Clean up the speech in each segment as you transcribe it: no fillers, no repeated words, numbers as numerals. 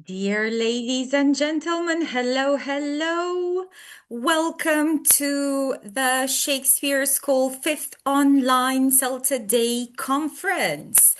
Dear ladies and gentlemen, hello, hello. Welcome to the Shakespeare School 5th Online CELTA Day Conference.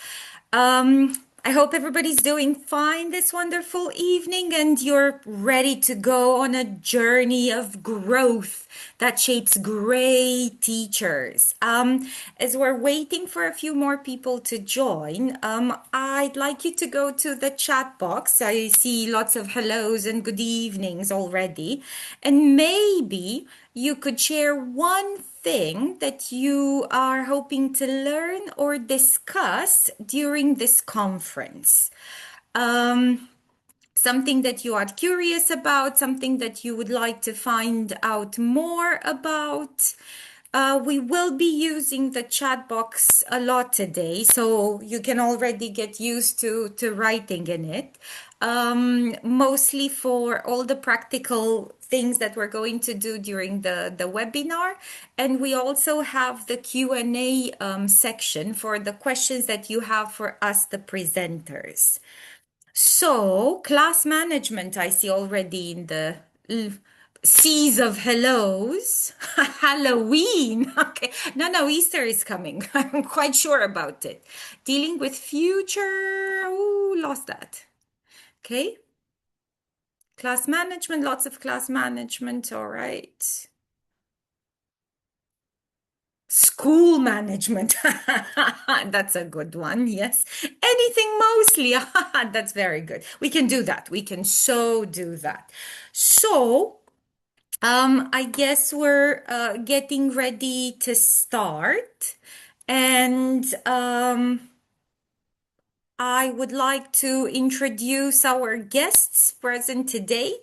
I hope everybody's doing fine this wonderful evening and you're ready to go on a journey of growth that shapes great teachers. As we're waiting for a few more people to join, I'd like you to go to the chat box. I see lots of hellos and good evenings already. And maybe you could share one thing that you are hoping to learn or discuss during this conference. Something that you are curious about, something that you would like to find out more about. We will be using the chat box a lot today, so you can already get used to writing in it. Mostly for all the practical things that we're going to do during the webinar. And we also have the Q&A section for the questions that you have for us, the presenters. So, class management, I see already in the seas of hellos. Halloween. Okay. No, Easter is coming. I'm quite sure about it. Dealing with future. Ooh, lost that. Okay. Class management, lots of class management. All right. School management. That's a good one. Yes. Anything mostly. That's very good. We can do that. We can so do that. So, I guess we're getting ready to start. And I would like to introduce our guests present today.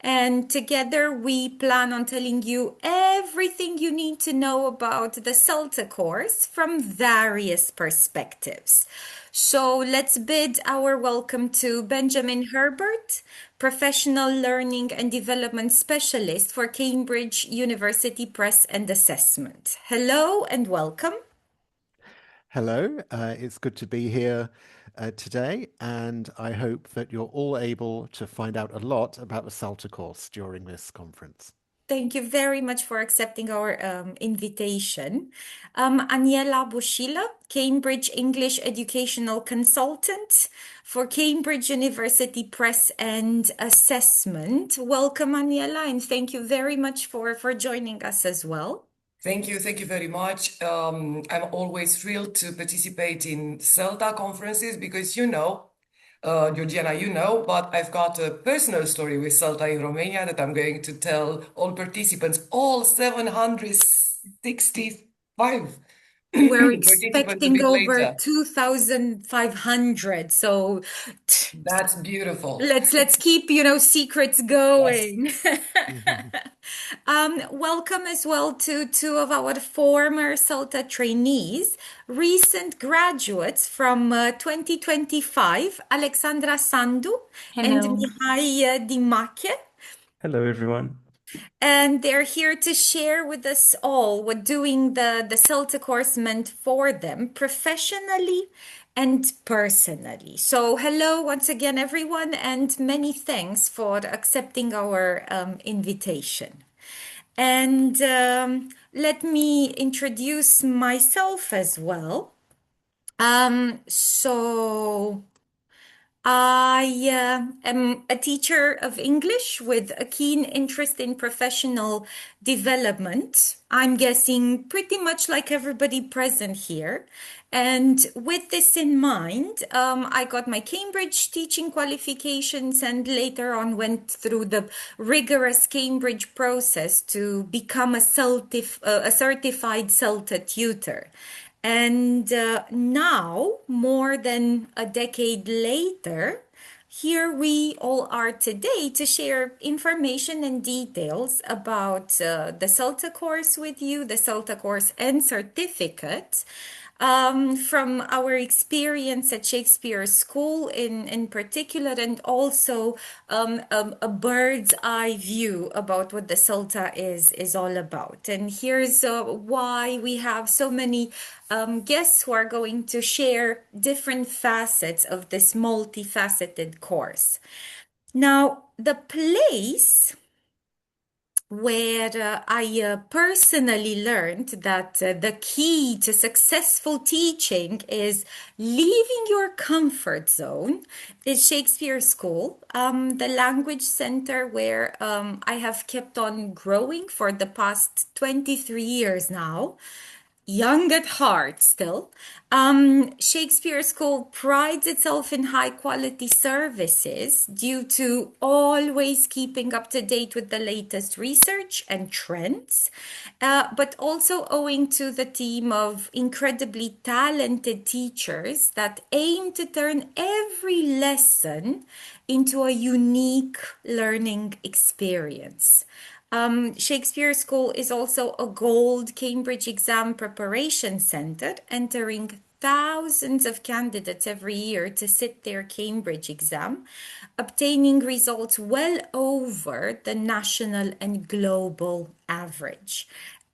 And together we plan on telling you everything you need to know about the CELTA course from various perspectives. So let's bid our welcome to Benjamin Herbert, Professional Learning and Development Specialist for Cambridge University Press and Assessment. Hello and welcome. Hello, it's good to be here today, and I hope that you're all able to find out a lot about the CELTA course during this conference. Thank you very much for accepting our invitation. 𝗖𝗹𝗶𝗵𝗲, Cambridge English Educational Consultant for Cambridge University Press and Assessment. Welcome, Aniela, and thank you very much for joining us as well. Thank you very much. I'm always thrilled to participate in CELTA conferences because Georgiana, but I've got a personal story with CELTA in Romania that I'm going to tell all participants, all 765 We're participants a expecting bit over later. 2,500, so That's beautiful. let's keep, secrets going. Yes. Welcome as well to two of our former CELTA trainees, recent graduates from 2025, Alexandra Sandu and Hello. 𝗖𝗘𝗶𝗵𝗲. Hello, everyone. And they're here to share with us all what doing the CELTA course meant for them professionally and personally. So hello once again, everyone, and many thanks for accepting our invitation. And let me introduce myself as well. So I am a teacher of English with a keen interest in professional development. I'm guessing pretty much like everybody present here. And with this in mind, I got my Cambridge teaching qualifications and later on went through the rigorous Cambridge process to become a certified CELTA tutor. And now, more than a decade later, here we all are today to share information and details about the CELTA course with you, the CELTA course and certificate. from our experience at Shakespeare School in particular, and also a bird's eye view about what the CELTA is all about. And here's why we have so many guests who are going to share different facets of this multifaceted course. Now, the place where I personally learned that the key to successful teaching is leaving your comfort zone is Shakespeare School, the language center where I have kept on growing for the past 23 years now. Young at heart still. Shakespeare School prides itself in high quality services due to always keeping up to date with the latest research and trends, but also owing to the team of incredibly talented teachers that aim to turn every lesson into a unique learning experience. Shakespeare School is also a gold Cambridge exam preparation center, entering thousands of candidates every year to sit their Cambridge exam, obtaining results well over the national and global average.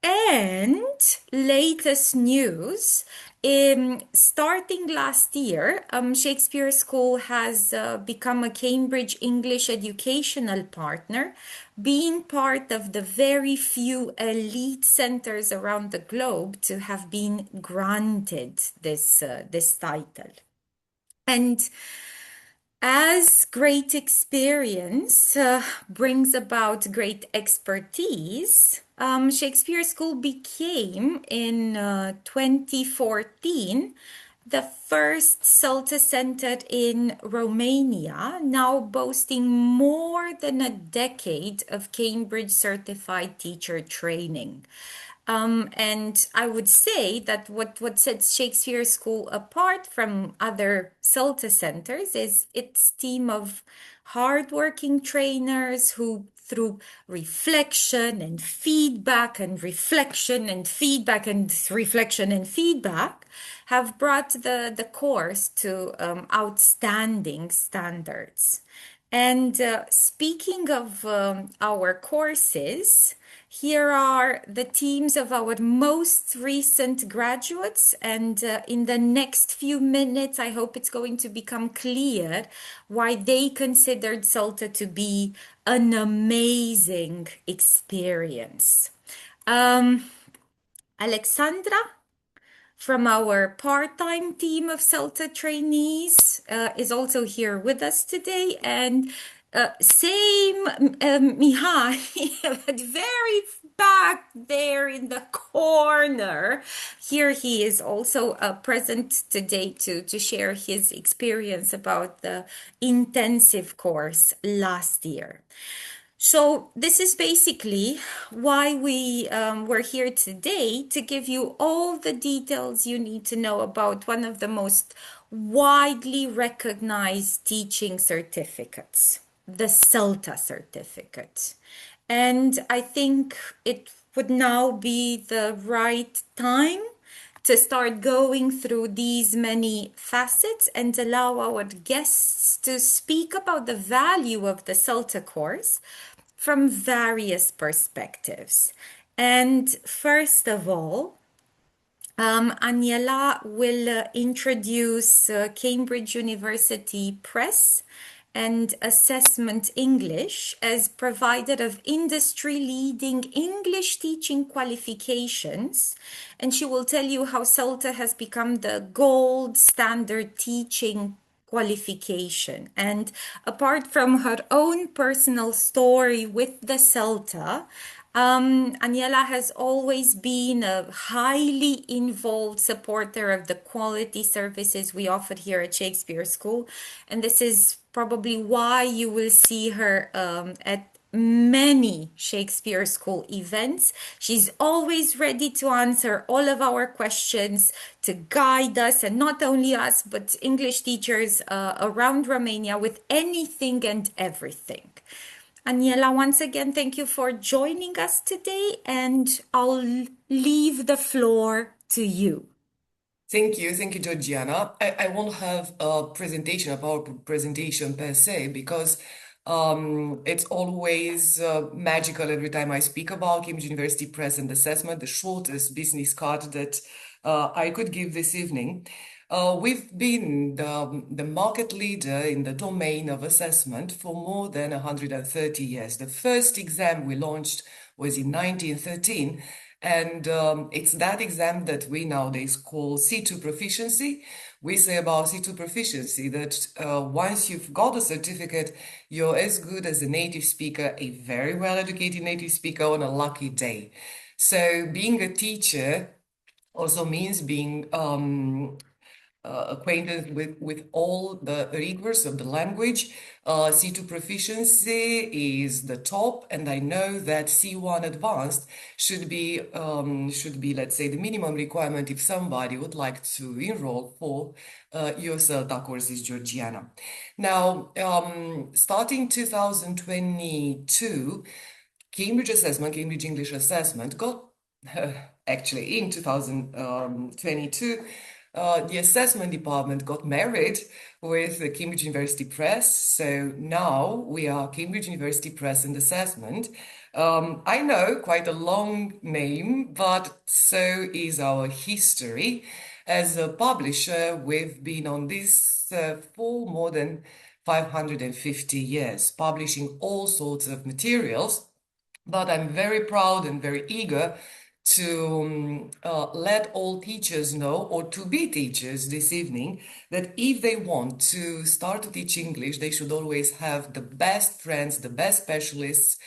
And latest news, starting last year, Shakespeare School has become a Cambridge English educational partner, being part of the very few elite centers around the globe to have been granted this title. And as great experience brings about great expertise, Shakespeare School became in 2014 the first CELTA center in Romania, now boasting more than a decade of Cambridge certified teacher training. And I would say that what sets Shakespeare School apart from other CELTA centers is its team of hardworking trainers who, through reflection and feedback and reflection and feedback and reflection and feedback, have brought the course to outstanding standards. And speaking of our courses, here are the teams of our most recent graduates, and in the next few minutes, I hope it's going to become clear why they considered CELTA to be an amazing experience. Alexandra, from our part-time team of CELTA trainees, is also here with us today, and same Mihai, but very back there in the corner. Here he is also present today to share his experience about the intensive course last year. So this is basically why we were here today, to give you all the details you need to know about one of the most widely recognized teaching certificates, the CELTA certificate. And I think it would now be the right time to start going through these many facets and allow our guests to speak about the value of the CELTA course from various perspectives. And first of all, Aniela will introduce Cambridge University Press and Assessment English as provider of industry-leading English teaching qualifications, and she will tell you how CELTA has become the gold standard teaching qualification. And apart from her own personal story with the CELTA, Aniela has always been a highly involved supporter of the quality services we offer here at Shakespeare School. And this is probably why you will see her at many Shakespeare School events. She's always ready to answer all of our questions, to guide us, and not only us, but English teachers around Romania with anything and everything. Aniela, once again, thank you for joining us today, and I'll leave the floor to you. Thank you, Georgiana. I won't have a presentation, a PowerPoint presentation per se, because it's always magical every time I speak about Cambridge University Present Assessment, the shortest business card that I could give this evening. We've been the market leader in the domain of assessment for more than 130 years. The first exam we launched was in 1913. And it's that exam that we nowadays call C2 proficiency. We say about C2 proficiency that once you've got a certificate, you're as good as a native speaker, a very well-educated native speaker on a lucky day. So being a teacher also means being acquainted with all the rigors of the language. C2 proficiency is the top, and I know that C1 advanced should be, let's say, the minimum requirement if somebody would like to enroll for your CELTA courses, Georgiana. Now, starting 2022, Cambridge Assessment, Cambridge English Assessment got, actually in 2022, the assessment department got married with the Cambridge University Press. So now we are Cambridge University Press and Assessment. I know, quite a long name, but so is our history. As a publisher, we've been on this for more than 550 years, publishing all sorts of materials. But I'm very proud and very eager to let all teachers know, or to be teachers this evening, that if they want to start to teach English, they should always have the best friends, the best specialists,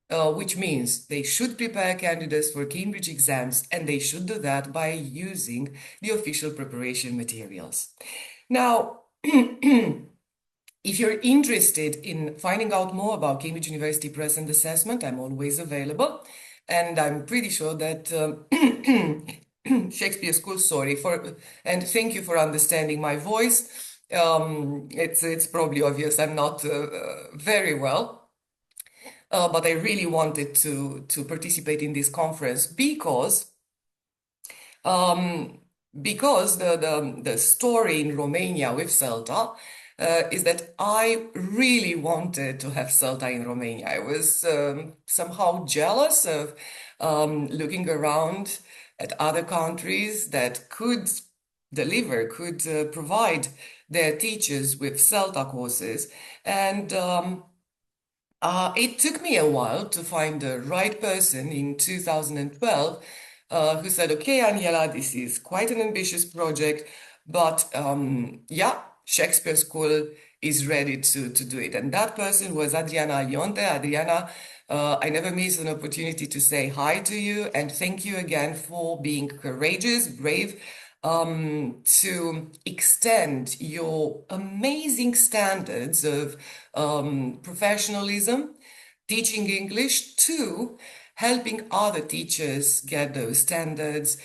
which means they should prepare candidates for Cambridge exams, and they should do that by using the official preparation materials. Now, if you're interested in finding out more about Cambridge University Present Assessment, I'm always available. And I'm pretty sure that Shakespeare School, and thank you for understanding my voice. It's probably obvious I'm not very well, but I really wanted to participate in this conference because the story in Romania with CELTA is that I really wanted to have CELTA in Romania. I was somehow jealous of looking around at other countries that could provide their teachers with CELTA courses. And it took me a while to find the right person in 2012 who said, okay, Aniela, this is quite an ambitious project, but yeah, Shakespeare School is ready to do it. And that person was Adriana Alionte. Adriana, I never miss an opportunity to say hi to you and thank you again for being courageous, brave, to extend your amazing standards of professionalism, teaching English, to helping other teachers get those standards.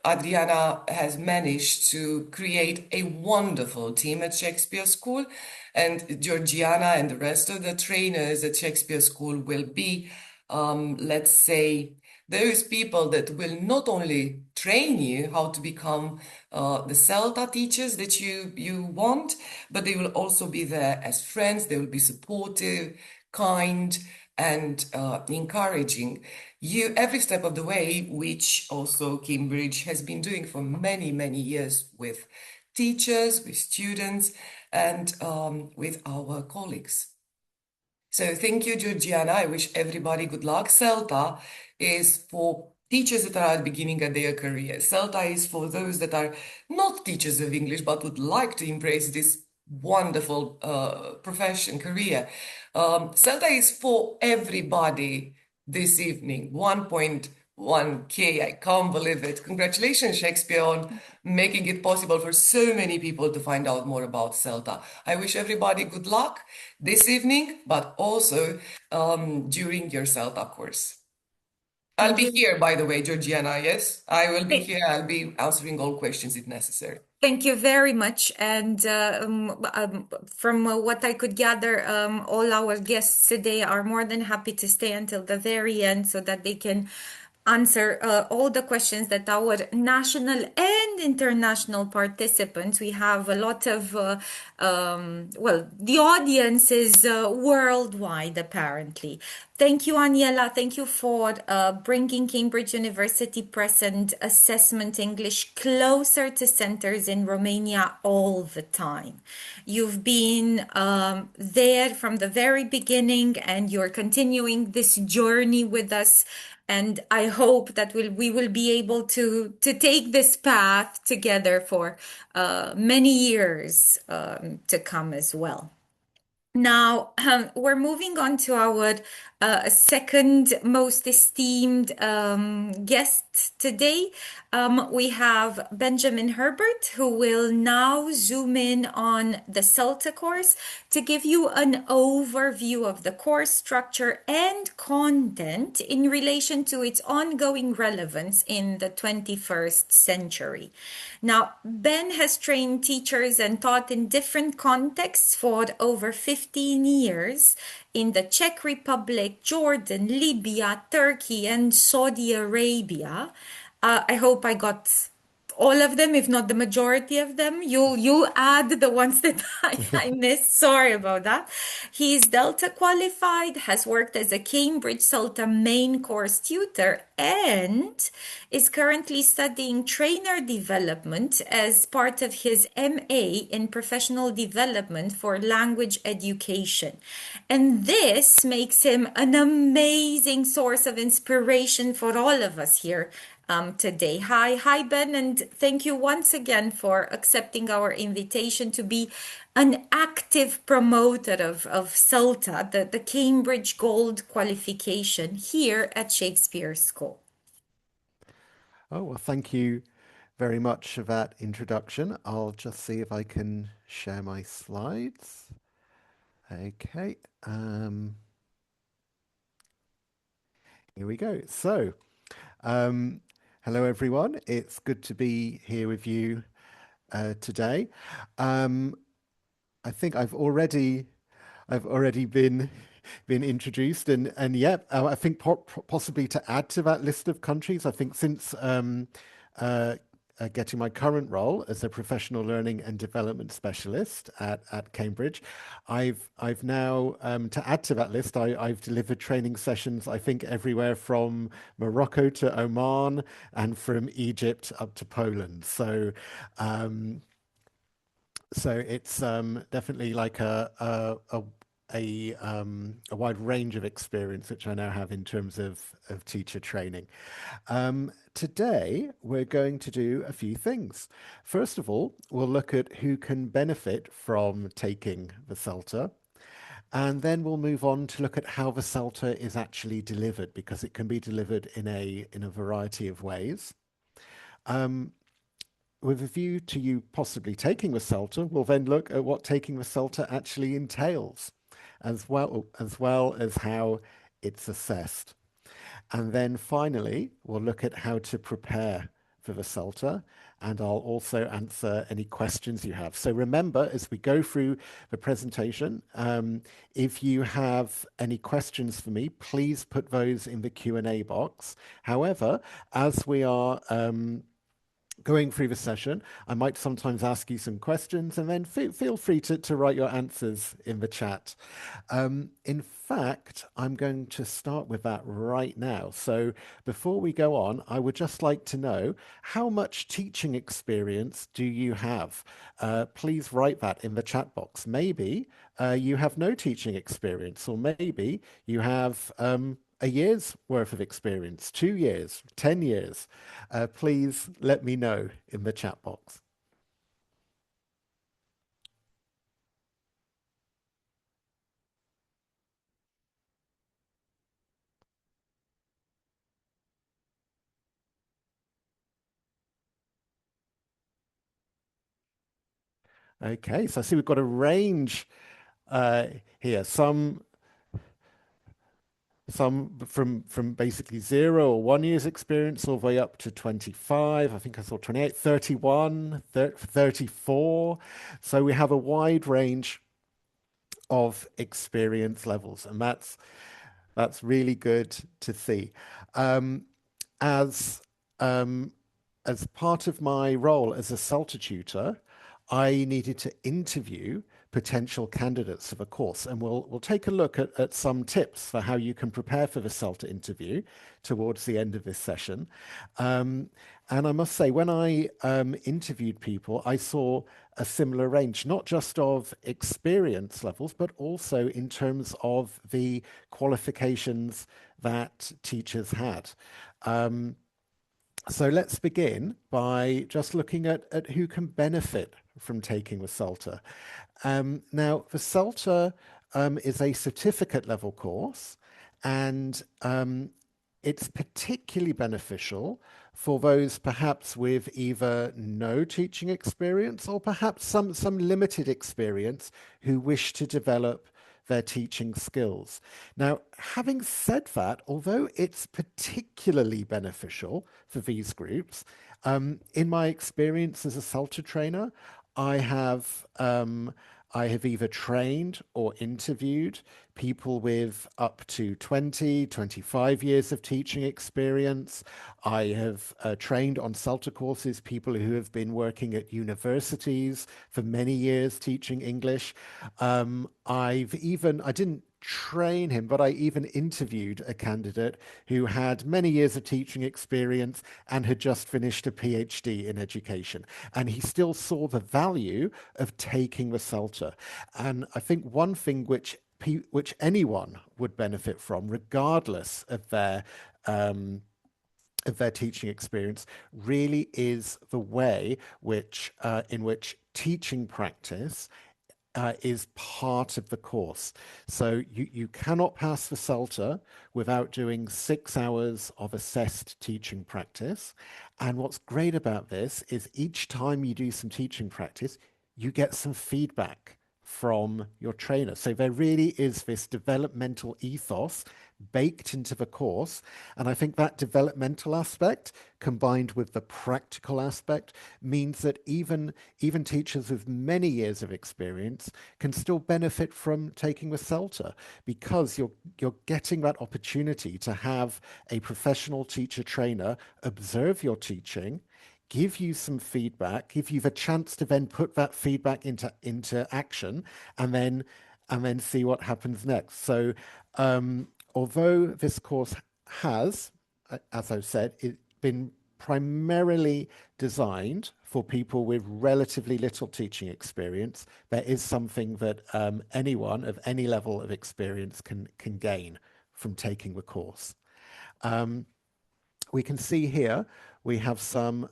Adriana has managed to create a wonderful team at Shakespeare School, and Georgiana and the rest of the trainers at Shakespeare School will be, let's say, those people that will not only train you how to become the CELTA teachers that you want, but they will also be there as friends. They will be supportive, kind, and encouraging you every step of the way, which also Cambridge has been doing for many, many years with teachers, with students, and with our colleagues. So thank you, Georgiana. I wish everybody good luck. CELTA is for teachers that are at the beginning of their career. CELTA is for those that are not teachers of English, but would like to embrace this wonderful profession, career. CELTA is for everybody this evening. 1.1K, I can't believe it. Congratulations, Shakespeare, on making it possible for so many people to find out more about CELTA. I wish everybody good luck this evening, but also during your CELTA course. I'll be here, by the way, Georgiana, yes? I will be here. I'll be answering all questions if necessary. Thank you very much. And from what I could gather, all our guests today are more than happy to stay until the very end so that they can answer all the questions that our national and international participants. We have a lot of, well, the audience is worldwide, apparently. Thank you, Aniela. Thank you for bringing Cambridge University Present Assessment English closer to centers in Romania all the time. You've been there from the very beginning, and you're continuing this journey with us. And I hope that we will be able to take this path together for many years to come as well. Now, we're moving on to our second most esteemed guest today. We have Benjamin Herbert, who will now zoom in on the CELTA course to give you an overview of the course structure and content in relation to its ongoing relevance in the 21st century. Now, Ben has trained teachers and taught in different contexts for over 15 years in the Czech Republic, Jordan, Libya, Turkey, and Saudi Arabia. I hope I got all of them, if not the majority of them. You'll add the ones that I missed. Sorry about that. He is Delta qualified, has worked as a Cambridge CELTA main course tutor, and is currently studying trainer development as part of his MA in professional development for language education. And this makes him an amazing source of inspiration for all of us here today. Hi, Ben, and thank you once again for accepting our invitation to be an active promoter of CELTA, the Cambridge Gold qualification here at Shakespeare School. Oh, well, thank you very much for that introduction. I'll just see if I can share my slides. Okay. Here we go. So, hello, everyone. It's good to be here with you today. I think I've already been introduced, and yeah, I think possibly to add to that list of countries. I think since getting my current role as a professional learning and development specialist at Cambridge, I've now, to add to that list, I've delivered training sessions, I think, everywhere from Morocco to Oman and from Egypt up to Poland. So it's definitely like a wide range of experience, which I now have in terms of teacher training. Today, we're going to do a few things. First of all, we'll look at who can benefit from taking the CELTA. And then we'll move on to look at how the CELTA is actually delivered, because it can be delivered in a variety of ways. With a view to you possibly taking the CELTA, we'll then look at what taking the CELTA actually entails, as well as how it's assessed. And then finally, we'll look at how to prepare for the CELTA, and I'll also answer any questions you have. So remember, as we go through the presentation, if you have any questions for me, please put those in the Q&A box. However, as we are going through the session, I might sometimes ask you some questions, and then feel free to write your answers in the chat. In fact, I'm going to start with that right now. So before we go on, I would just like to know, how much teaching experience do you have? Please write that in the chat box. Maybe you have no teaching experience, or maybe you have a year's worth of experience, 2 years, 10 years. Please let me know in the chat box. Okay, so I see we've got a range here. Some from basically 0 or 1 year's experience all the way up to 25. I think I saw 28, 31, 34. So we have a wide range of experience levels, and that's really good to see. as part of my role as a CELTA tutor, I needed to interview potential candidates for the course, and we'll take a look at some tips for how you can prepare for the CELTA interview towards the end of this session. And I must say, when I interviewed people, I saw a similar range, not just of experience levels, but also in terms of the qualifications that teachers had. So let's begin by just looking at who can benefit from taking the CELTA. Now, the CELTA is a certificate level course, and it's particularly beneficial for those perhaps with either no teaching experience or perhaps some limited experience who wish to develop their teaching skills. Now, having said that, although it's particularly beneficial for these groups, in my experience as a CELTA trainer, I have either trained or interviewed people with up to 20, 25 years of teaching experience. I have trained on CELTA courses people who have been working at universities for many years teaching English. I didn't train him, but I even interviewed a candidate who had many years of teaching experience and had just finished a PhD in education. And he still saw the value of taking the CELTA. And I think one thing which anyone would benefit from, regardless of their teaching experience, really is the way in which teaching practice is part of the course. So you cannot pass the CELTA without doing 6 hours of assessed teaching practice. And what's great about this is each time you do some teaching practice, you get some feedback from your trainer. So there really is this developmental ethos baked into the course. And I think that developmental aspect combined with the practical aspect means that even teachers with many years of experience can still benefit from taking the CELTA, because you're getting that opportunity to have a professional teacher trainer observe your teaching, give you some feedback, give you the chance to then put that feedback into action, and then see what happens next. So although this course has, as I've said, been primarily designed for people with relatively little teaching experience, there is something that anyone of any level of experience can gain from taking the course. We can see here we have some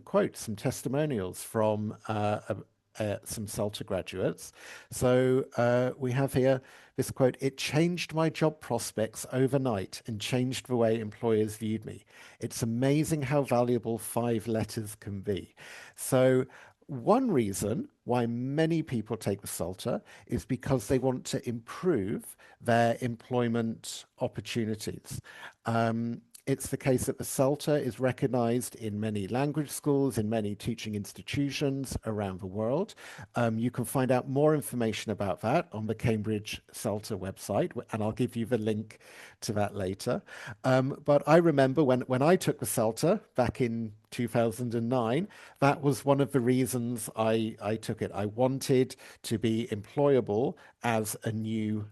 quotes, some testimonials from some CELTA graduates. So we have here this quote: "It changed my job prospects overnight and changed the way employers viewed me. It's amazing how valuable 5 letters can be." So one reason why many people take the CELTA is because they want to improve their employment opportunities. It's the case that the CELTA is recognized in many language schools, in many teaching institutions around the world. You can find out more information about that on the Cambridge CELTA website, and I'll give you the link to that later. But I remember when I took the CELTA back in 2009, that was one of the reasons I took it. I wanted to be employable as a new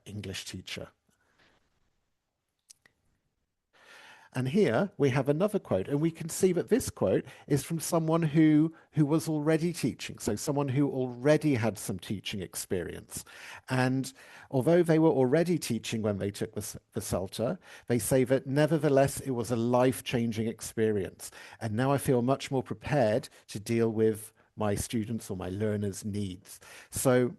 English teacher. And here we have another quote, and we can see that this quote is from someone who was already teaching, so someone who already had some teaching experience. And although they were already teaching when they took the CELTA, they say that nevertheless it was a life-changing experience. And now I feel much more prepared to deal with my students' or my learners' needs. So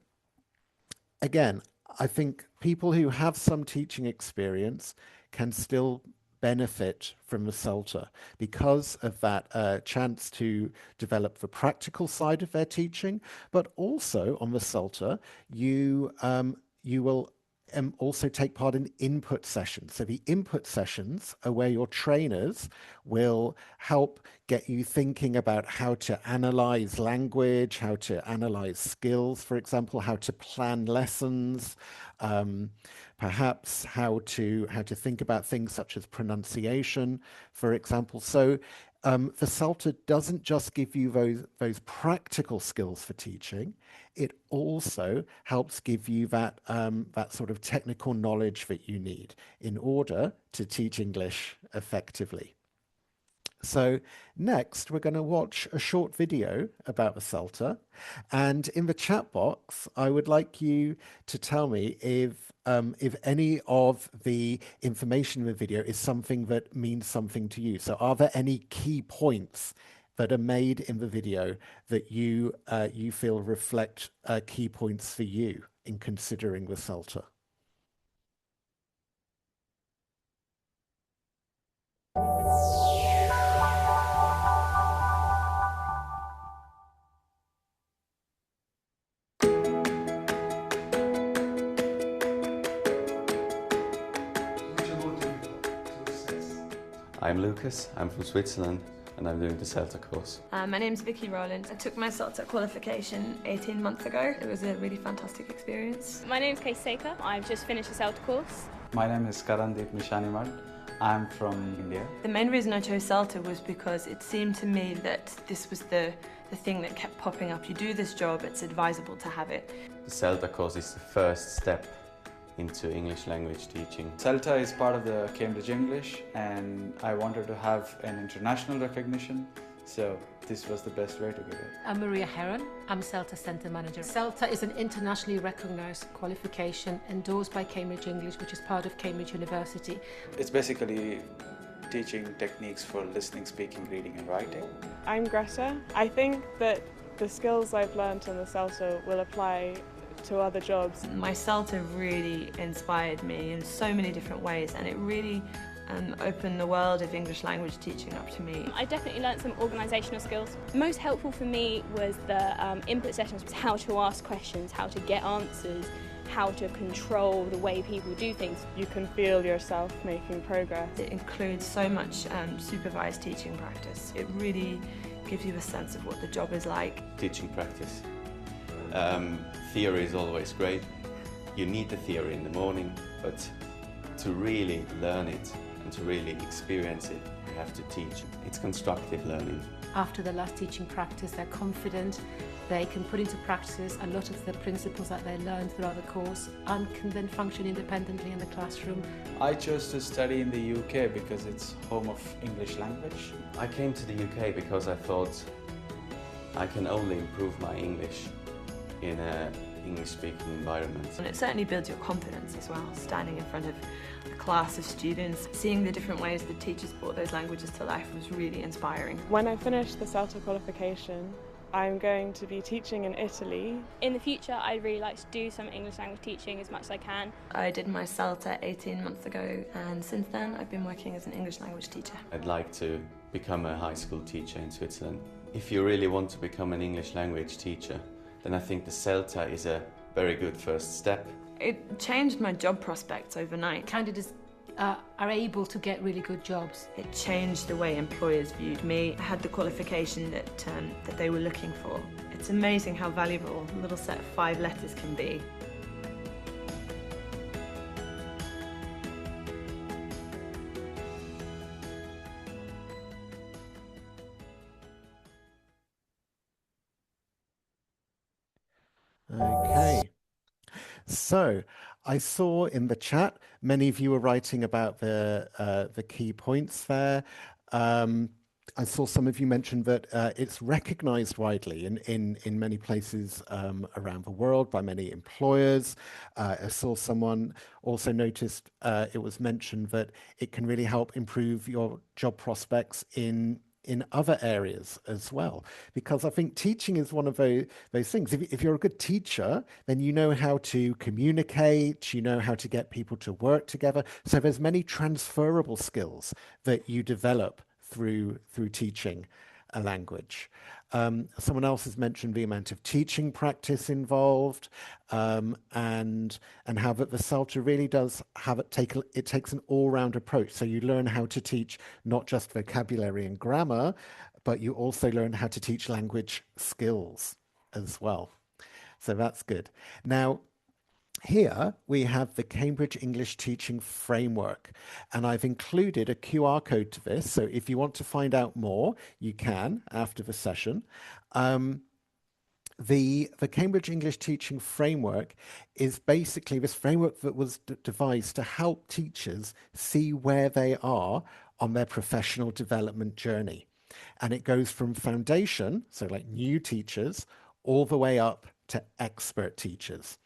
again, I think people who have some teaching experience can still benefit from the CELTA because of that chance to develop the practical side of their teaching, but also on the CELTA, you will also take part in input sessions. So the input sessions are where your trainers will help get you thinking about how to analyze language, how to analyze skills, for example, how to plan lessons, perhaps how to think about things such as pronunciation, for example. So the CELTA doesn't just give you those practical skills for teaching, it also helps give you that, that sort of technical knowledge that you need in order to teach English effectively. So next, we're going to watch a short video about the CELTA. And in the chat box, I would like you to tell me if any of the information in the video is something that means something to you. So are there any key points that are made in the video that you feel reflect key points for you in considering the CELTA? I'm Lucas, I'm from Switzerland, and I'm doing the CELTA course. My name's 𝗖𝗘𝗟𝗧𝗔. I took my CELTA qualification 18 months ago. It was a really fantastic experience. My name's 𝗖𝗘𝗟𝗧𝗔. I've just finished the CELTA course. My name is 𝗖𝗘𝗟𝗧𝗔. I'm from India. The main reason I chose CELTA was because it seemed to me that this was the thing that kept popping up. You do this job, it's advisable to have it. The CELTA course is the first step into English language teaching. CELTA is part of the Cambridge English, and I wanted to have an international recognition, so this was the best way to get it. I'm Maria Heron. I'm CELTA Centre Manager. CELTA is an internationally recognised qualification endorsed by Cambridge English, which is part of Cambridge University. It's basically teaching techniques for listening, speaking, reading and writing. I'm Greta. I think that the skills I've learnt on the CELTA will apply to other jobs. My CELTA really inspired me in so many different ways, and it really opened the world of English language teaching up to me. I definitely learnt some organisational skills. Most helpful for me was the input sessions, how to ask questions, how to get answers, how to control the way people do things. You can feel yourself making progress. It includes so much supervised teaching practice. It really gives you a sense of what the job is like. Teaching practice. Theory is always great. You need the theory in the morning, but to really learn it and to really experience it, you have to teach. It's constructive learning. After the last teaching practice, they're confident, they can put into practice a lot of the principles that they learned throughout the course and can then function independently in the classroom. I chose to study in the UK because it's home of English language. I came to the UK because I thought I can only improve my English in an English-speaking environment. And it certainly builds your confidence as well, standing in front of a class of students. Seeing the different ways the teachers brought those languages to life was really inspiring. When I finish the CELTA qualification, I'm going to be teaching in Italy. In the future, I'd really like to do some English language teaching as much as I can. I did my CELTA 18 months ago, and since then I've been working as an English language teacher. I'd like to become a high school teacher in Switzerland. If you really want to become an English language teacher, then I think the CELTA is a very good first step. It changed my job prospects overnight. Candidates are able to get really good jobs. It changed the way employers viewed me. I had the qualification that they were looking for. It's amazing how valuable a little set of 5 letters can be. Okay, so I saw in the chat many of you were writing about the key points there. I saw some of you mention that it's recognized widely in many places around the world by many employers. I saw someone also noticed it was mentioned that it can really help improve your job prospects in other areas as well, because I think teaching is one of those things. If you're a good teacher, then you know how to communicate, you know how to get people to work together. So there's many transferable skills that you develop through teaching. a language. Someone else has mentioned the amount of teaching practice involved, and how that the CELTA really does have it takes an all-round approach. So you learn how to teach not just vocabulary and grammar, but you also learn how to teach language skills as well. So that's good. Now, here we have the Cambridge English Teaching Framework, and I've included a QR code to this. So if you want to find out more, you can after the session. The Cambridge English Teaching Framework is basically this framework that was devised to help teachers see where they are on their professional development journey. And it goes from foundation, so like new teachers, all the way up to expert teachers.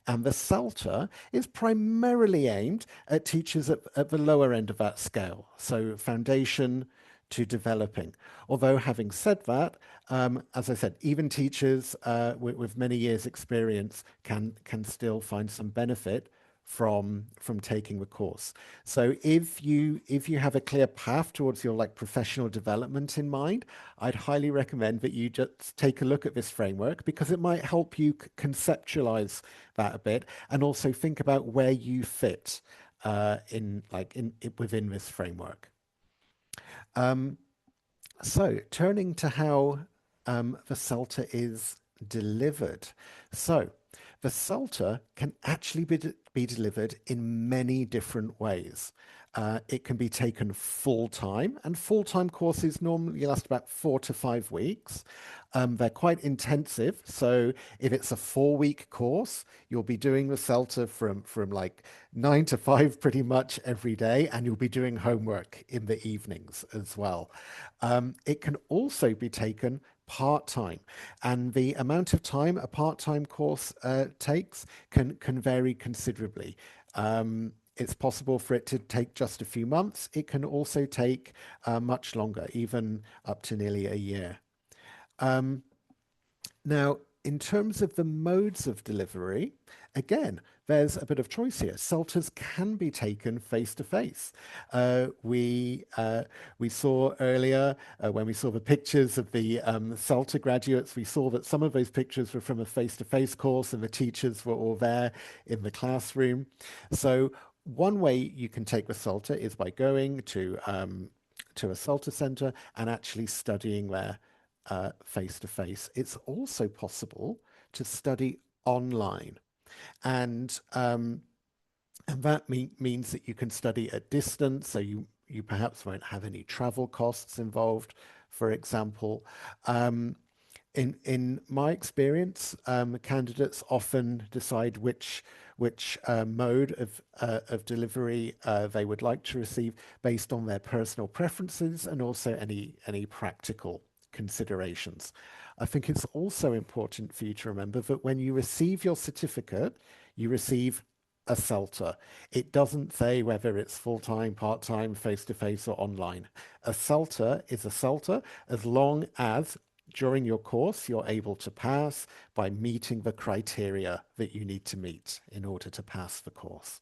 And the CELTA is primarily aimed at teachers at the lower end of that scale, so foundation to developing. Although having said that, as I said, even teachers with many years experience can still find some benefit from taking the course. So if you have a clear path towards your professional development in mind, I'd highly recommend that you just take a look at this framework, because it might help you conceptualize that a bit and also think about where you fit within this framework. So turning to how the CELTA is delivered. So the CELTA can actually be delivered in many different ways. It can be taken full-time, and full-time courses normally last about 4 to 5 weeks. They're quite intensive, so if it's a 4-week course, you'll be doing the CELTA from like 9 to 5 pretty much every day, and you'll be doing homework in the evenings as well. It can also be taken part-time, and the amount of time a part-time course takes can vary considerably. It's possible for it to take just a few months. It can also take much longer, even up to nearly a year. Now, in terms of the modes of delivery, again, there's a bit of choice here. CELTAs can be taken face-to-face. We saw earlier, when we saw the pictures of the CELTA graduates, we saw that some of those pictures were from a face-to-face course, and the teachers were all there in the classroom. So one way you can take the CELTA is by going to a CELTA center and actually studying there face-to-face. It's also possible to study online, and that means that you can study at distance, so you perhaps won't have any travel costs involved, for example. In my experience, candidates often decide which mode of delivery they would like to receive based on their personal preferences and also any practical considerations. I think it's also important for you to remember that when you receive your certificate, you receive a CELTA. It doesn't say whether it's full-time, part-time, face-to-face or online. A CELTA is a CELTA as long as during your course you're able to pass by meeting the criteria that you need to meet in order to pass the course.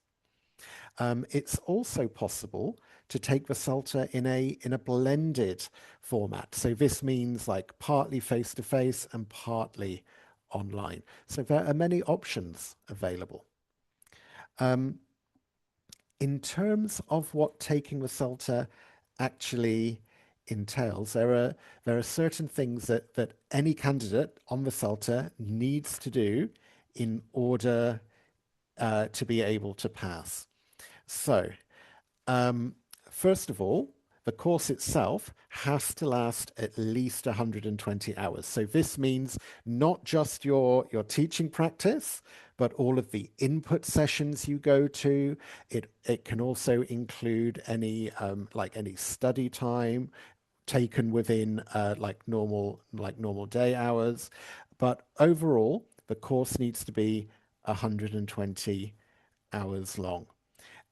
It's also possible to take the CELTA in a blended format. So this means like partly face-to-face and partly online. So there are many options available. In terms of what taking the CELTA actually entails, there are certain things that any candidate on the CELTA needs to do in order to be able to pass. So, first of all, the course itself has to last at least 120 hours. So this means not just your teaching practice, but all of the input sessions you go to. It can also include any study time taken within normal day hours. But overall, the course needs to be 120 hours long.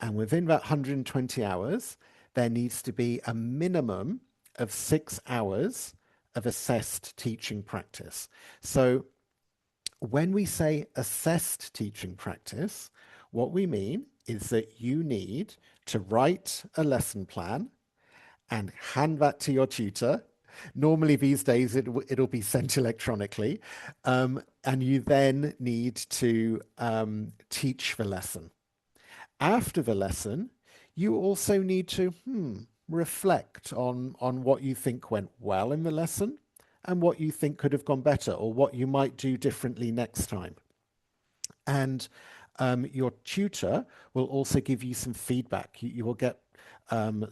And within that 120 hours, there needs to be a minimum of 6 hours of assessed teaching practice. So when we say assessed teaching practice, what we mean is that you need to write a lesson plan and hand that to your tutor Normally these days it'll be sent electronically, and you then need to teach the lesson. After the lesson, you also need to reflect on what you think went well in the lesson and what you think could have gone better, or what you might do differently next time. And your tutor will also give you some feedback. You will get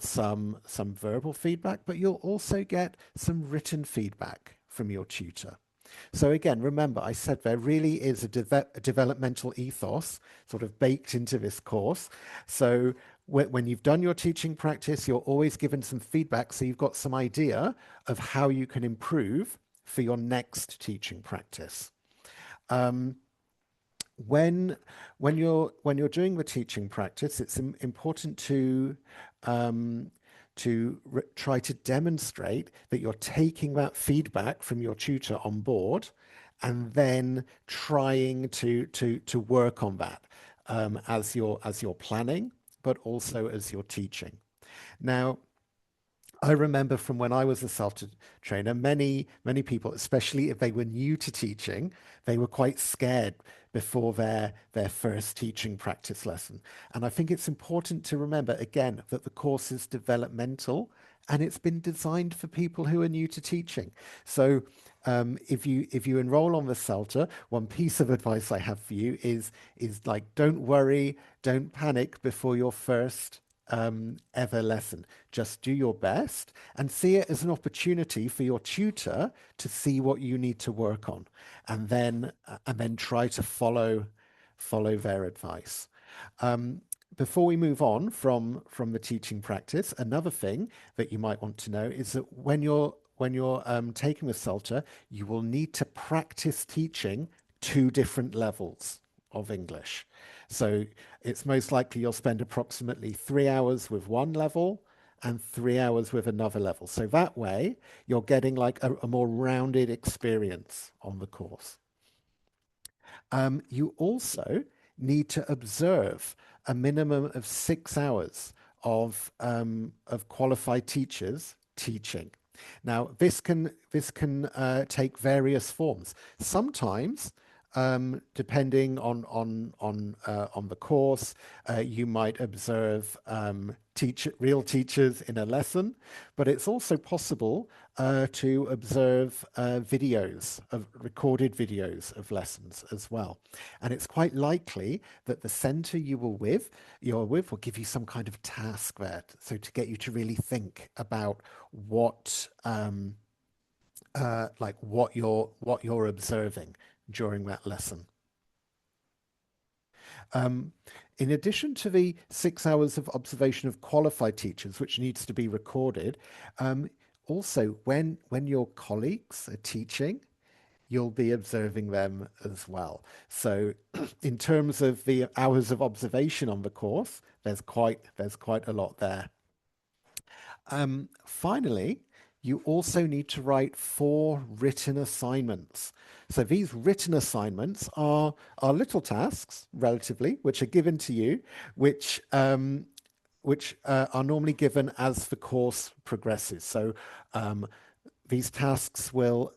some verbal feedback, but you'll also get some written feedback from your tutor. So again, remember, I said there really is a developmental ethos sort of baked into this course. So when you've done your teaching practice, you're always given some feedback, so you've got some idea of how you can improve for your next teaching practice. When you're doing the teaching practice, it's important to try to demonstrate that you're taking that feedback from your tutor on board, and then trying to work on that as you're planning, but also as you're teaching. Now, I remember from when I was a CELTA trainer, many people, especially if they were new to teaching, they were quite scared before their first teaching practice lesson. And I think it's important to remember, again, that the course is developmental and it's been designed for people who are new to teaching. So if you enroll on the CELTA, one piece of advice I have for you is like, don't worry, don't panic before your first ever lesson. Just do your best and see it as an opportunity for your tutor to see what you need to work on, and then try to follow their advice. Before we move on from the teaching practice, another thing that you might want to know is that when you're taking the CELTA, you will need to practice teaching 2 different levels of English. So it's most likely you'll spend approximately 3 hours with one level and 3 hours with another level. So that way you're getting like a more rounded experience on the course. You also need to observe a minimum of 6 hours of qualified teachers teaching. Now, this can take various forms. Sometimes, depending on the course, you might observe real teachers in a lesson, but it's also possible to observe recorded videos of lessons as well. And it's quite likely that the center you're with will give you some kind of task there, so to get you to really think about what you're observing during that lesson. In addition to the 6 hours of observation of qualified teachers, which needs to be recorded, also when your colleagues are teaching, you'll be observing them as well. So in terms of the hours of observation on the course, there's quite a lot there. Finally, you also need to write 4 written assignments. So these written assignments are little tasks, relatively, which are given to you, which are normally given as the course progresses. So these tasks will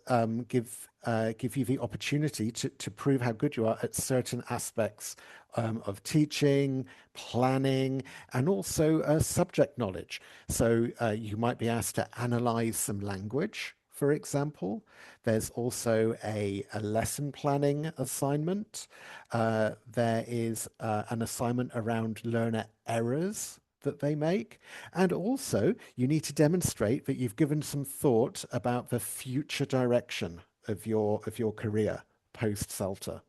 give you the opportunity to prove how good you are at certain aspects of teaching, planning, and also subject knowledge. So you might be asked to analyze some language, for example. There's also a lesson planning assignment. There is an assignment around learner errors that they make. And also, you need to demonstrate that you've given some thought about the future direction of your career post-CELTA.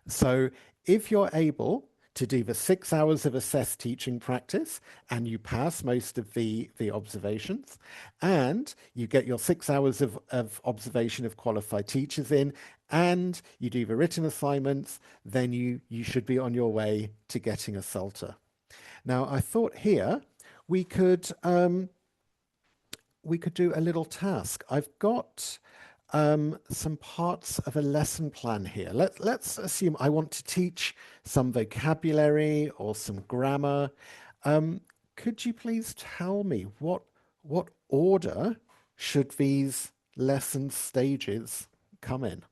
So if you're able to do the 6 hours of assessed teaching practice and you pass most of the observations, and you get your 6 hours of observation of qualified teachers in, and you do the written assignments, then you should be on your way to getting a CELTA. Now, I thought here we could do a little task. I've got some parts of a lesson plan here. Let's assume I want to teach some vocabulary or some grammar. Could you please tell me what order should these lesson stages come in?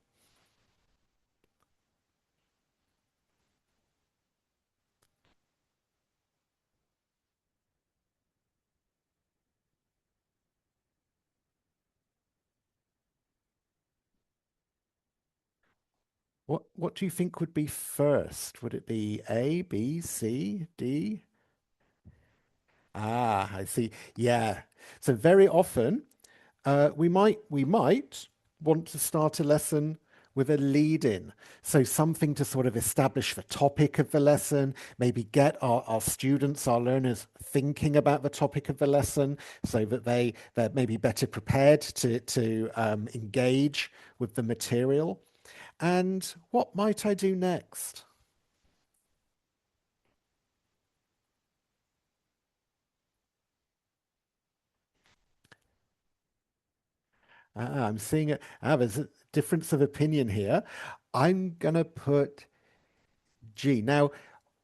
What do you think would be first? Would it be A, B, C, D? Ah, I see. Yeah. So very often, we might want to start a lesson with a lead in. So something to sort of establish the topic of the lesson, maybe get our students, our learners thinking about the topic of the lesson so that they're maybe better prepared to engage with the material. And what might I do next? I'm seeing it. There's a difference of opinion here. I'm going to put G. Now,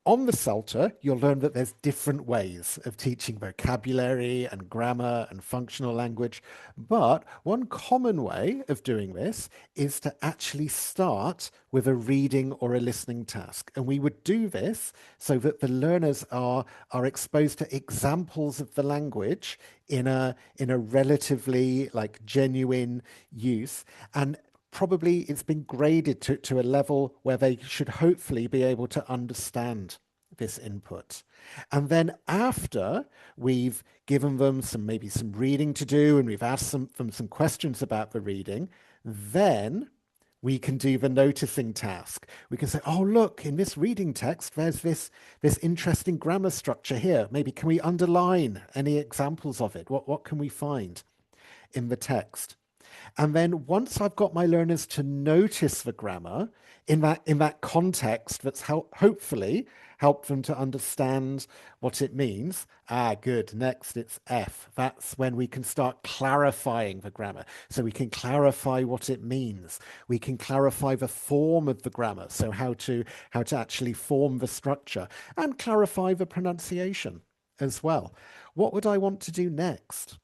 on the CELTA, you'll learn that there's different ways of teaching vocabulary and grammar and functional language. But one common way of doing this is to actually start with a reading or a listening task. And we would do this so that the learners are exposed to examples of the language in a relatively like genuine use. And probably it's been graded to a level where they should hopefully be able to understand this input. And then after we've given them maybe some reading to do and we've asked them some questions about the reading, then we can do the noticing task. We can say, oh, look, in this reading text, there's this interesting grammar structure here. Maybe can we underline any examples of it? What can we find in the text? And then once I've got my learners to notice the grammar in that context that's hopefully help them to understand what it means. Good. Next, it's F. That's when we can start clarifying the grammar. So we can clarify what it means. We can clarify the form of the grammar. So how to actually form the structure and clarify the pronunciation as well. What would I want to do next?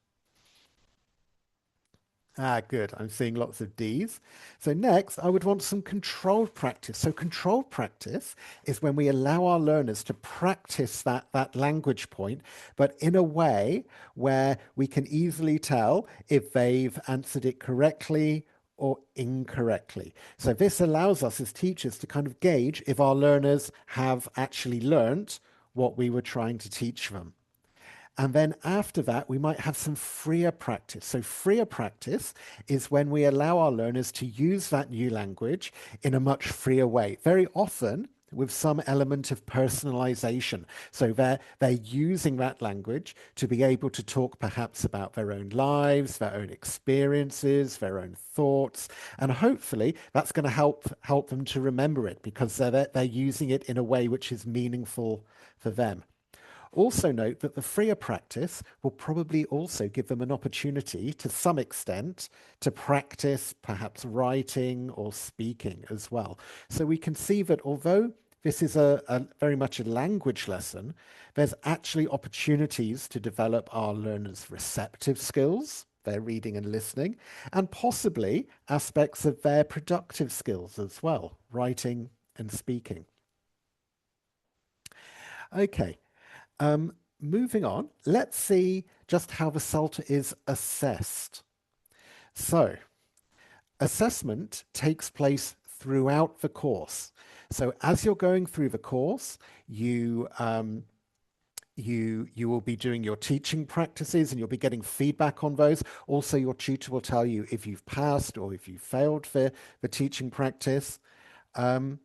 Good. I'm seeing lots of Ds. So next, I would want some controlled practice. So controlled practice is when we allow our learners to practice that language point, but in a way where we can easily tell if they've answered it correctly or incorrectly. So this allows us as teachers to kind of gauge if our learners have actually learnt what we were trying to teach them. And then after that, we might have some freer practice. So freer practice is when we allow our learners to use that new language in a much freer way, very often with some element of personalization. So they're using that language to be able to talk perhaps about their own lives, their own experiences, their own thoughts, and hopefully that's going to help them to remember it because they're using it in a way which is meaningful for them. Also note that the freer practice will probably also give them an opportunity to some extent to practice perhaps writing or speaking as well. So we can see that although this is a very much a language lesson, there's actually opportunities to develop our learners' receptive skills, their reading and listening, and possibly aspects of their productive skills as well, writing and speaking. Okay. Moving on, let's see just how the CELTA is assessed. So, assessment takes place throughout the course. So as you're going through the course, you will be doing your teaching practices and you'll be getting feedback on those. Also, your tutor will tell you if you've passed or if you failed for the teaching practice. And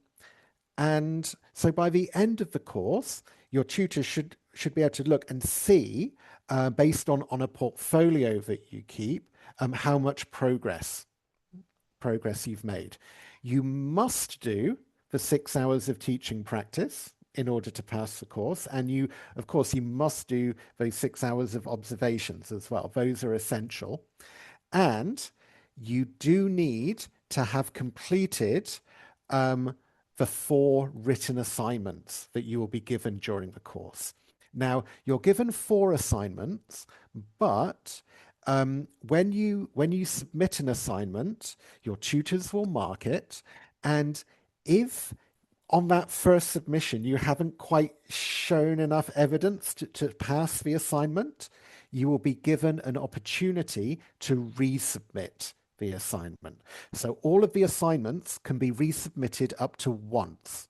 so by the end of the course, your tutor should be able to look and see, based on a portfolio that you keep, how much progress you've made. You must do the 6 hours of teaching practice in order to pass the course. And of course, you must do those 6 hours of observations as well. Those are essential. And you do need to have completed the 4 written assignments that you will be given during the course. Now, you're given 4 assignments, but when you submit an assignment, your tutors will mark it, and if on that first submission you haven't quite shown enough evidence to pass the assignment, you will be given an opportunity to resubmit the assignment. So all of the assignments can be resubmitted up to once.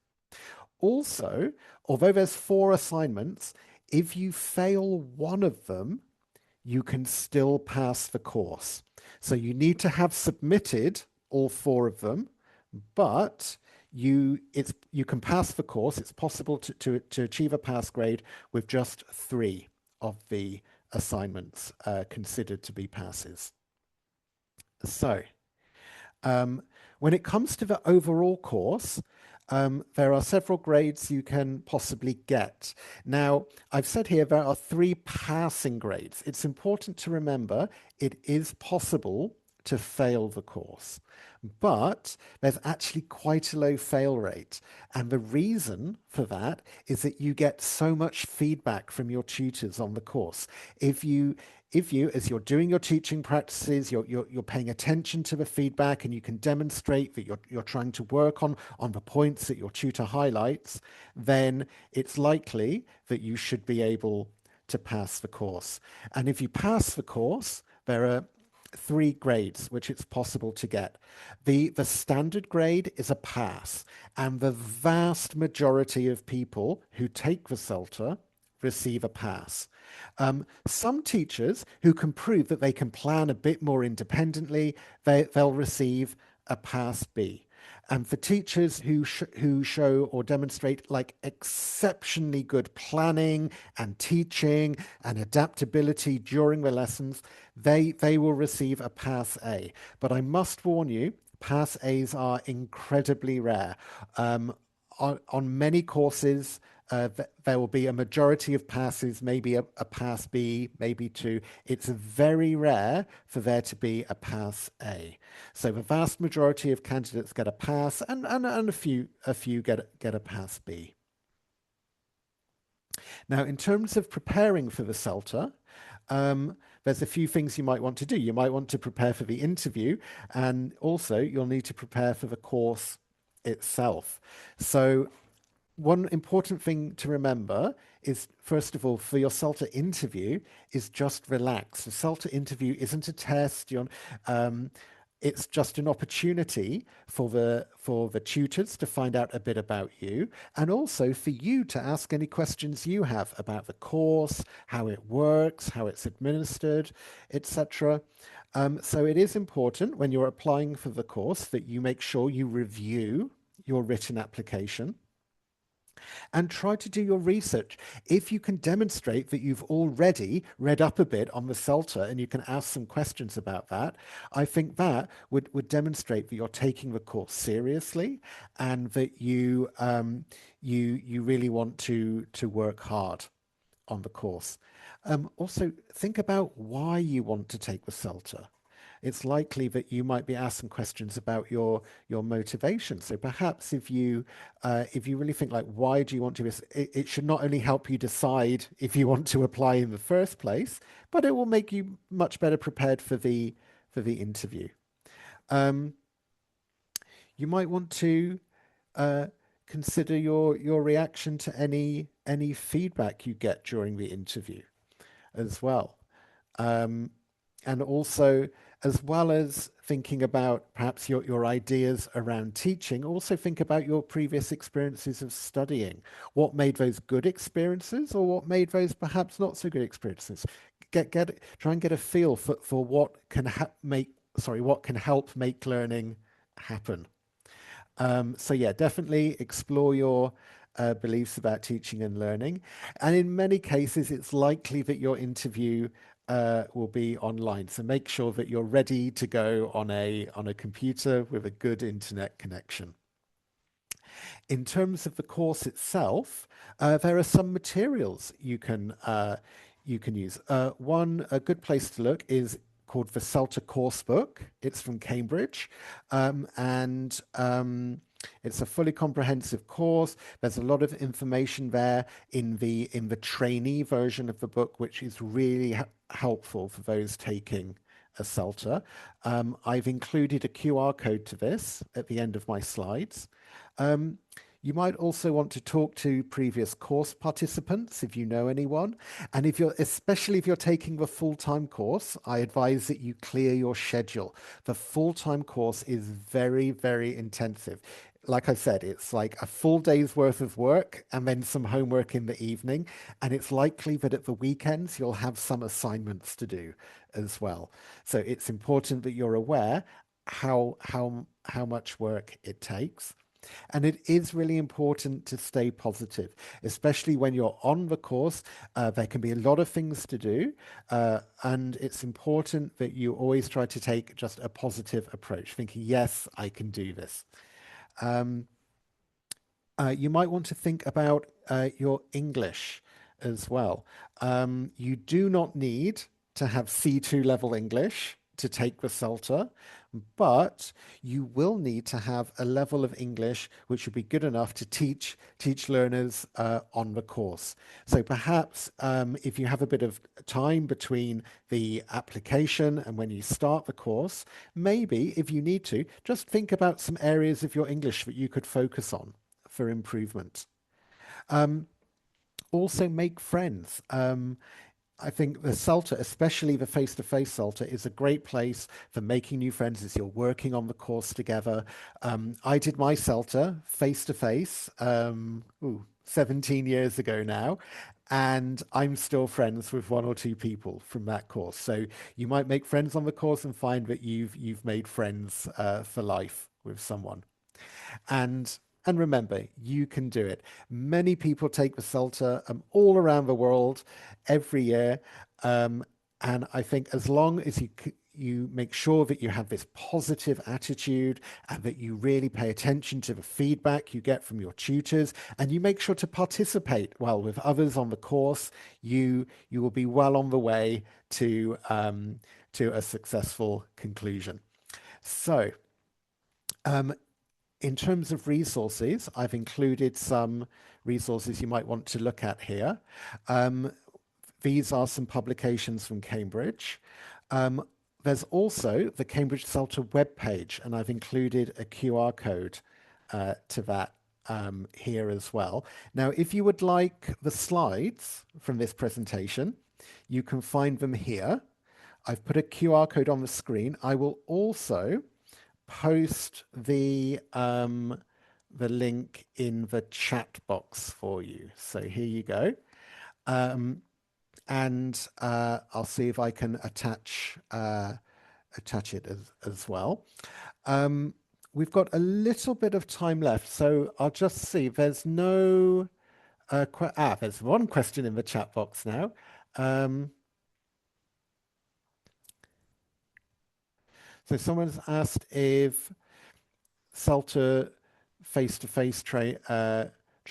Also, although there's 4 assignments, if you fail one of them, you can still pass the course. So you need to have submitted all 4 of them, but you can pass the course. It's possible to achieve a pass grade with just 3 of the assignments considered to be passes. So when it comes to the overall course, there are several grades you can possibly get. Now, I've said here there are 3 passing grades. It's important to remember it is possible to fail the course, but there's actually quite a low fail rate. And the reason for that is that you get so much feedback from your tutors on the course. If you, as you're doing your teaching practices, you're paying attention to the feedback, and you can demonstrate that you're trying to work on the points that your tutor highlights, then it's likely that you should be able to pass the course. And if you pass the course, there are 3 grades which it's possible to get. The standard grade is a pass, and the vast majority of people who take the CELTA receive a pass. Some teachers who can prove that they can plan a bit more independently, they'll receive a pass B. And for teachers who show or demonstrate like exceptionally good planning and teaching and adaptability during the lessons, they will receive a pass A. But I must warn you, pass A's are incredibly rare. On many courses, there will be a majority of passes, maybe a pass B, maybe 2. It's very rare for there to be a pass A. So the vast majority of candidates get a pass, and a few get a pass B. Now, in terms of preparing for the CELTA, there's a few things you might want to do. You might want to prepare for the interview, and also you'll need to prepare for the course itself. So one important thing to remember is, first of all, for your CELTA interview, is just relax. The CELTA interview isn't a test. It's just an opportunity for the tutors to find out a bit about you, and also for you to ask any questions you have about the course, how it works, how it's administered, etc. So it is important when you're applying for the course that you make sure you review your written application and try to do your research. If you can demonstrate that you've already read up a bit on the CELTA and you can ask some questions about that, I think that would demonstrate that you're taking the course seriously and that you really want to work hard on the course. Also, think about why you want to take the CELTA. It's likely that you might be asking questions about your motivation. So perhaps if you really think like, why do you want to? It should not only help you decide if you want to apply in the first place, but it will make you much better prepared for the interview. You might want to consider your reaction to any feedback you get during the interview as well. And also, as well as thinking about perhaps your ideas around teaching, also think about your previous experiences of studying. What made those good experiences, or what made those perhaps not so good experiences? Try and get a feel for what can help make learning happen. So yeah, definitely explore your beliefs about teaching and learning. And in many cases, it's likely that your interview will be online. So make sure that you're ready to go on a computer with a good internet connection. In terms of the course itself, there are some materials you can use. A good place to look is called the CELTA course book. It's from Cambridge, and It's a fully comprehensive course. There's a lot of information there in the trainee version of the book, which is really helpful for those taking a CELTA. I've included a QR code to this at the end of my slides. You might also want to talk to previous course participants if you know anyone. And especially if you're taking the full-time course, I advise that you clear your schedule. The full-time course is very, very intensive. Like I said, it's like a full day's worth of work and then some homework in the evening. And it's likely that at the weekends, you'll have some assignments to do as well. So it's important that you're aware how much work it takes. And it is really important to stay positive, especially when you're on the course. There can be a lot of things to do, and it's important that you always try to take just a positive approach, thinking, yes, I can do this. You might want to think about your English as well. You do not need to have C2 level English to take the CELTA, but you will need to have a level of English which would be good enough to teach learners on the course. So perhaps if you have a bit of time between the application and when you start the course, maybe if you need to, just think about some areas of your English that you could focus on for improvement. Also make friends. I think the CELTA, especially the face-to-face CELTA, is a great place for making new friends as you're working on the course together. I did my CELTA face-to-face 17 years ago now, and I'm still friends with one or two people from that course. So you might make friends on the course and find that you've made friends for life with someone. And remember, you can do it. Many people take the CELTA all around the world every year. And I think as long as you make sure that you have this positive attitude and that you really pay attention to the feedback you get from your tutors, and you make sure to participate well with others on the course, you will be well on the way to a successful conclusion. So, in terms of resources, I've included some resources you might want to look at here. These are some publications from Cambridge. There's also the Cambridge CELTA webpage, and I've included a QR code to that here as well. Now, if you would like the slides from this presentation, you can find them here. I've put a QR code on the screen. I will also post the link in the chat box for you. So here you go. And I'll see if I can attach it as well. We've got a little bit of time left, so I'll just see. There's no there's one question in the chat box now. So someone's asked if CELTA face-to-face training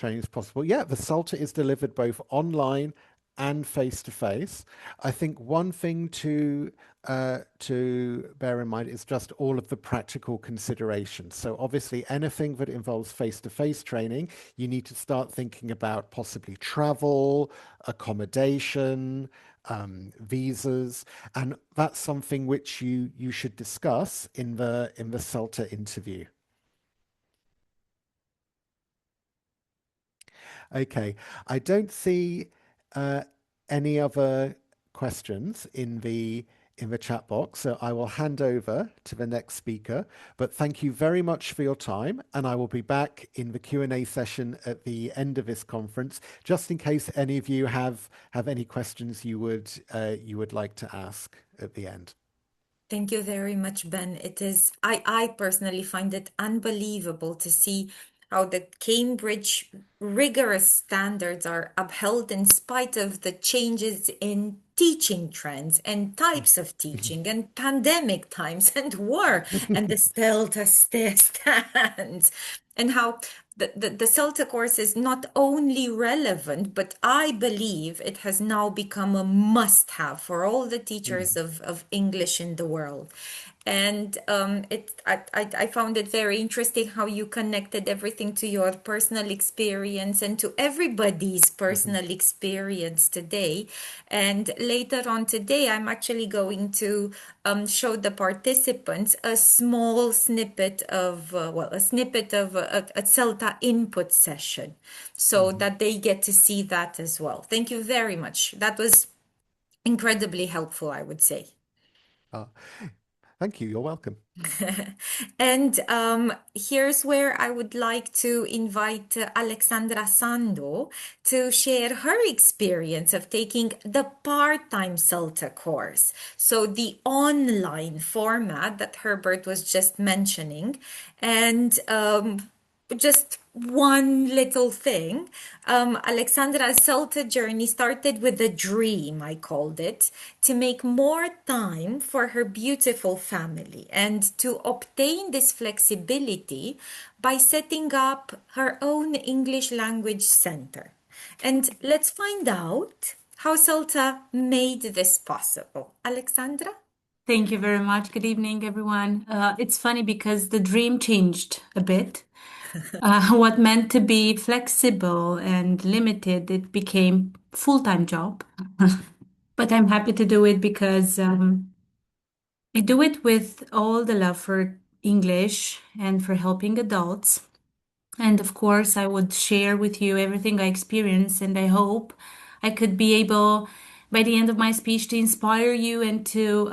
is possible. Yeah, the CELTA is delivered both online and face-to-face. I think one thing to bear in mind is just all of the practical considerations. So obviously anything that involves face-to-face training, you need to start thinking about possibly travel, accommodation, visas, and that's something which you should discuss in the CELTA interview. Okay, I don't see any other questions in the chat box, so I will hand over to the next speaker. But thank you very much for your time, and I will be back in the Q&A session at the end of this conference, just in case any of you have any questions you would like to ask at the end. Thank you very much, Ben. I personally find it unbelievable to see how the Cambridge rigorous standards are upheld in spite of the changes in teaching trends and types of teaching and pandemic times and war and the CELTA stands, and how the CELTA course is not only relevant, but I believe it has now become a must-have for all the teachers of English in the world. And I found it very interesting how you connected everything to your personal experience and to everybody's personal experience today. And later on today, I'm actually going to show the participants a small snippet of, a snippet of a CELTA input session so that they get to see that as well. Thank you very much. That was incredibly helpful, I would say. Thank you. You're welcome. And here's where I would like to invite Alexandra Sando to share her experience of taking the part-time CELTA course. So the online format that Herbert was just mentioning. And just one little thing. Alexandra's CELTA journey started with a dream, I called it, to make more time for her beautiful family and to obtain this flexibility by setting up her own English language center. And let's find out how CELTA made this possible. Alexandra? Thank you very much. Good evening, everyone. It's funny because the dream changed a bit. What meant to be flexible and limited, it became full-time job. But I'm happy to do it because I do it with all the love for English and for helping adults. And of course, I would share with you everything I experience, and I hope I could be able, by the end of my speech, to inspire you and to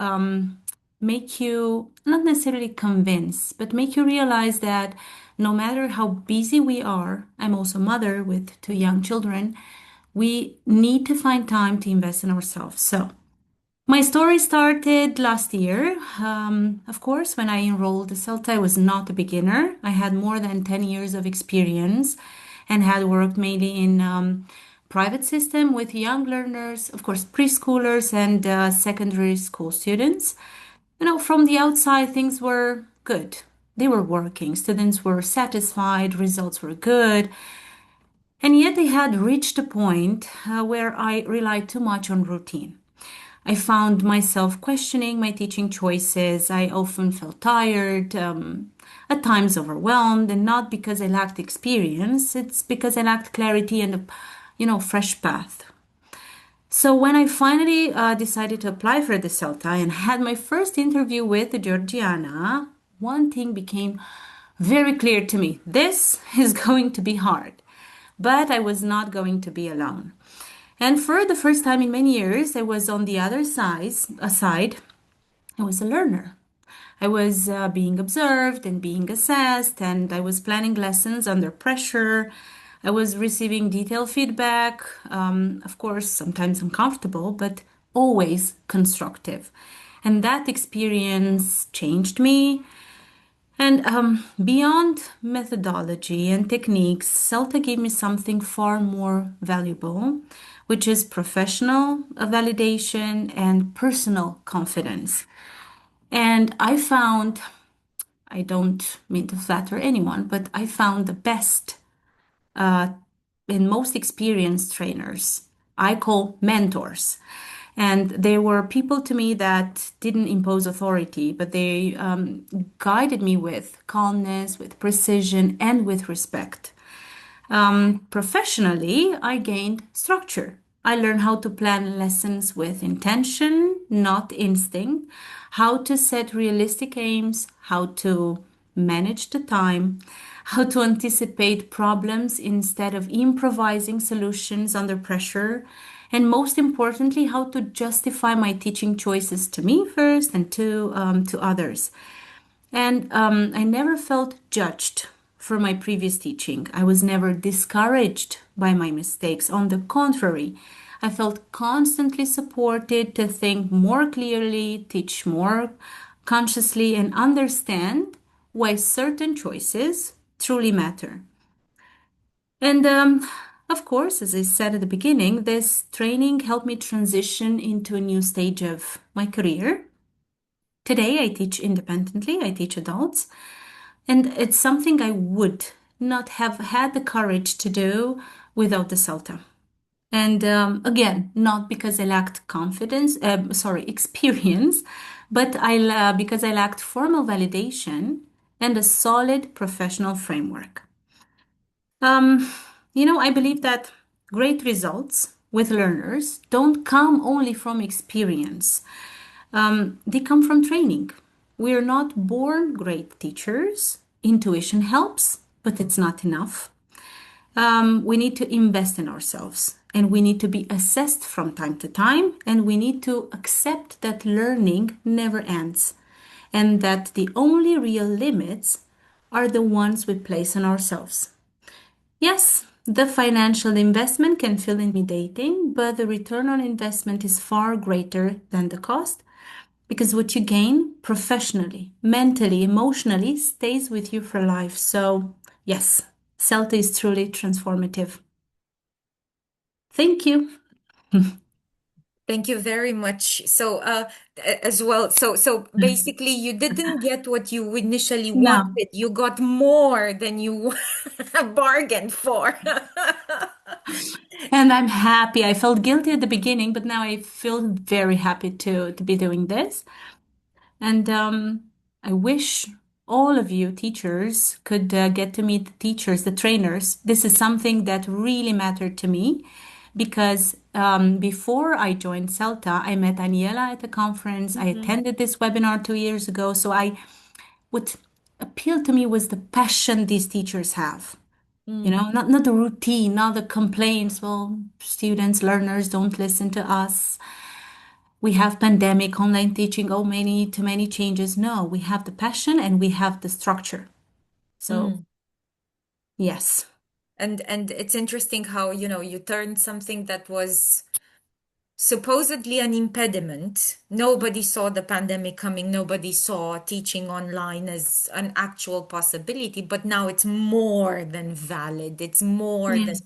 make you not necessarily convince, but make you realize that no matter how busy we are, I'm also a mother with 2 young children, we need to find time to invest in ourselves. So my story started last year. Of course, when I enrolled at CELTA, I was not a beginner. I had more than 10 years of experience and had worked mainly in private system with young learners, of course, preschoolers and secondary school students. You know, from the outside, things were good. They were working. Students were satisfied. Results were good. And yet they had reached a point where I relied too much on routine. I found myself questioning my teaching choices. I often felt tired, at times overwhelmed, and not because I lacked experience. It's because I lacked clarity and a fresh path. So when I finally decided to apply for the CELTA and had my first interview with Georgiana, one thing became very clear to me. This is going to be hard, but I was not going to be alone. And for the first time in many years, I was on the other side. I was a learner. I was being observed and being assessed, and I was planning lessons under pressure. I was receiving detailed feedback, of course, sometimes uncomfortable, but always constructive. And that experience changed me. And beyond methodology and techniques, CELTA gave me something far more valuable, which is professional validation and personal confidence. And I found, I don't mean to flatter anyone, but I found the best and most experienced trainers. I call mentors. And they were people to me that didn't impose authority, but they guided me with calmness, with precision, and with respect. Professionally, I gained structure. I learned how to plan lessons with intention, not instinct, how to set realistic aims, how to manage the time, how to anticipate problems instead of improvising solutions under pressure, and most importantly, how to justify my teaching choices to me first and to others. And I never felt judged for my previous teaching. I was never discouraged by my mistakes. On the contrary, I felt constantly supported to think more clearly, teach more consciously, and understand why certain choices truly matter. And of course, as I said at the beginning, this training helped me transition into a new stage of my career. Today, I teach independently. I teach adults. And it's something I would not have had the courage to do without the CELTA. And again, not because I lacked experience, but because I lacked formal validation and a solid professional framework. I believe that great results with learners don't come only from experience. They come from training. We're not born great teachers. Intuition helps, but it's not enough. We need to invest in ourselves, and we need to be assessed from time to time, and we need to accept that learning never ends, and that the only real limits are the ones we place on ourselves. Yes, the financial investment can feel intimidating, but the return on investment is far greater than the cost, because what you gain professionally, mentally, emotionally stays with you for life. So, yes, CELTA is truly transformative. Thank you. Thank you very much. So, as well, so basically, you didn't get what you initially No. wanted. You got more than you bargained for. And I'm happy. I felt guilty at the beginning, but now I feel very happy to be doing this. And I wish all of you teachers could get to meet the teachers, the trainers. This is something that really mattered to me because before I joined CELTA, I met Aniela at the conference. I attended this webinar 2 years ago. So what appealed to me was the passion these teachers have. Not the routine, not the complaints. Well, students, learners don't listen to us. We have pandemic, online teaching, too many changes. No, we have the passion and we have the structure. So, yes. And it's interesting how, you turned something that was supposedly an impediment. Nobody saw the pandemic coming. Nobody saw teaching online as an actual possibility, but now it's more than valid. It's more than Yes.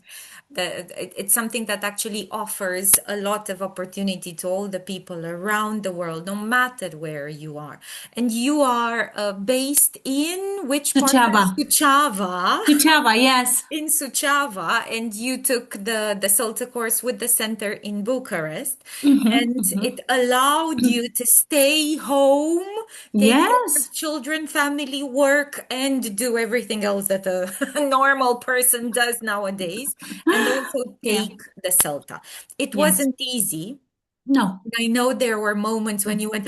it's something that actually offers a lot of opportunity to all the people around the world, no matter where you are. And you are based in which part? Suceava. Suceava. Suceava, yes. In Suceava, and you took the CELTA course with the center in Bucharest, and it allowed you to stay home, take care Yes. of children, family, work, and do everything else that a normal person does nowadays, and also Yeah. take the CELTA. It Yes. wasn't easy. No. I know there were moments when you went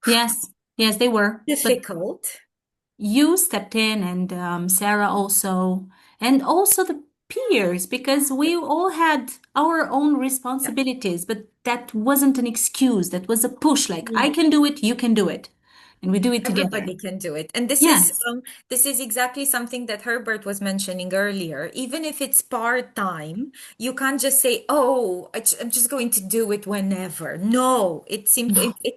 Yes. Yes, they were. But difficult. you stepped in and Sarah also, and also the peers, because we all had our own responsibilities, but that wasn't an excuse. That was a push, like, I can do it, you can do it. And we do it together. Everybody can do it. And this Yes. is exactly something that Herbert was mentioning earlier. Even if it's part-time, you can't just say, "Oh, I'm just going to do it whenever." No, it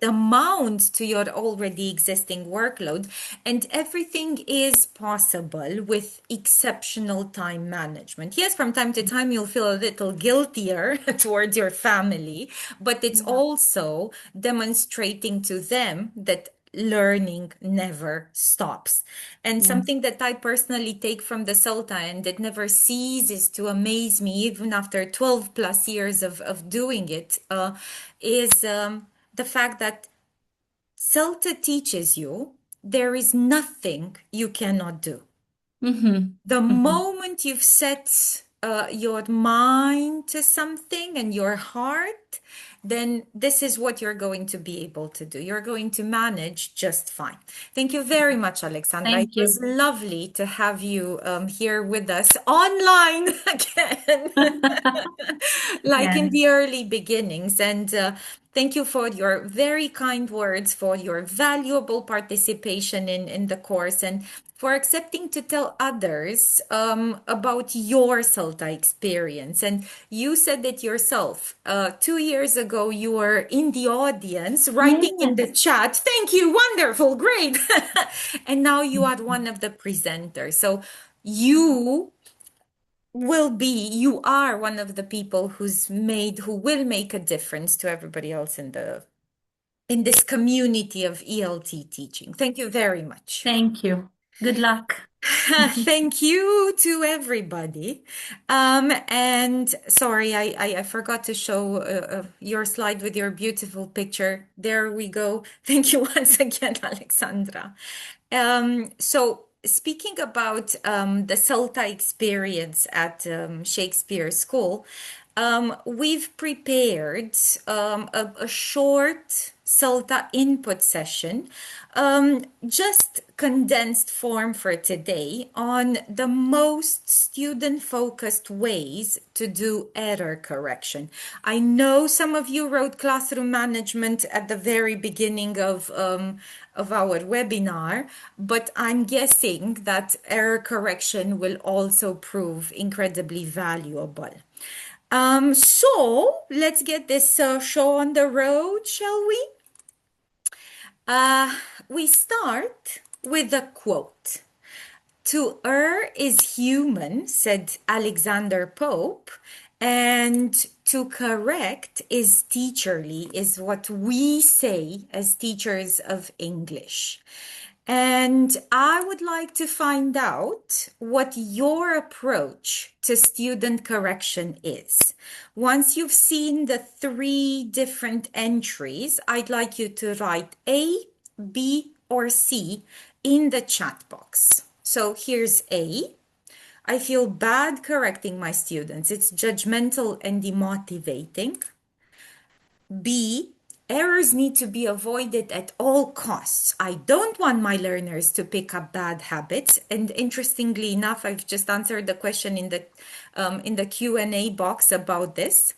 amounts to your already existing workload, and everything is possible with exceptional time management. Yes, from time to time you'll feel a little guiltier towards your family, but it's also demonstrating to them that learning never stops. And something that I personally take from the CELTA and that never ceases to amaze me, even after 12 plus years of doing it, is the fact that CELTA teaches you there is nothing you cannot do. The moment you've set your mind to something and your heart, then this is what you're going to be able to do. You're going to manage just fine. Thank you very much, Alexandra. Thank It was lovely to have you here with us online again, like in the early beginnings. And thank you for your very kind words, for your valuable participation in the course, and for accepting to tell others about your CELTA experience. And you said it yourself. 2 years ago, you were in the audience writing in the chat, "Thank you, wonderful, great." And now you are one of the presenters. So you are one of the people who will make a difference to everybody else in this community of ELT teaching. Thank you very much. Thank you. Good luck. Thank you to everybody. And sorry, I forgot to show your slide with your beautiful picture. There we go. Thank you once again, Alexandra. So speaking about the CELTA experience at Shakespeare School, we've prepared a short CELTA input session, just condensed form for today on the most student-focused ways to do error correction. I know some of you wrote classroom management at the very beginning of our webinar, but I'm guessing that error correction will also prove incredibly valuable. So let's get this show on the road, shall we? We start with a quote. "To err is human," said Alexander Pope, and "to correct is teacherly," is what we say as teachers of English. And I would like to find out what your approach to student correction is. Once you've seen the 3 different entries, I'd like you to write A, B, or C in the chat box. So here's A. "I feel bad correcting my students. It's judgmental and demotivating." B. "Errors need to be avoided at all costs. I don't want my learners to pick up bad habits." And interestingly enough, I've just answered the question in the Q&A box about this.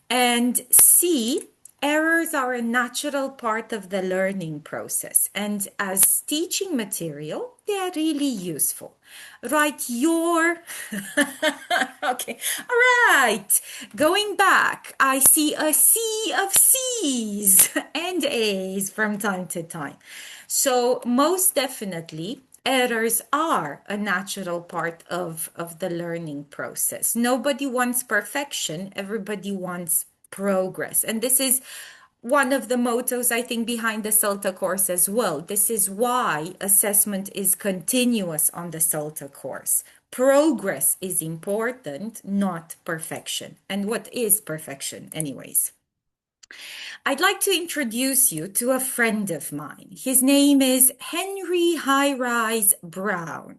And C. "Errors are a natural part of the learning process, and as teaching material, they are really useful." Write your... Okay, all right. Going back, I see a sea of C's and A's from time to time. So most definitely, errors are a natural part of the learning process. Nobody wants perfection. Everybody wants progress. And this is one of the mottos, I think, behind the CELTA course as well. This is why assessment is continuous on the CELTA course. Progress is important, not perfection. And what is perfection, anyways? I'd like to introduce you to a friend of mine. His name is 𝗢𝗍𝗧𝗔.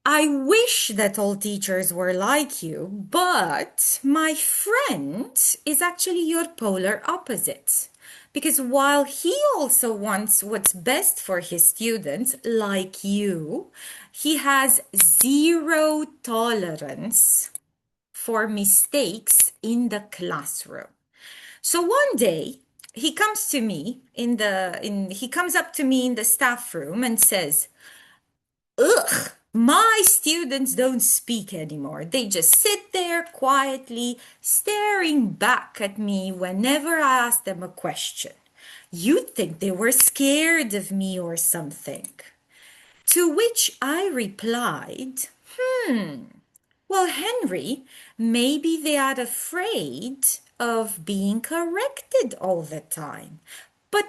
I wish that all teachers were like you, but my friend is actually your polar opposite. Because while he also wants what's best for his students, like you, he has 0 tolerance for mistakes in the classroom. So one day he comes up to me in the staff room and says, "Ugh, my students don't speak anymore. They just sit there quietly, staring back at me whenever I ask them a question. You'd think they were scared of me or something." To which I replied, "Well, Henry, maybe they are afraid of being corrected all the time. But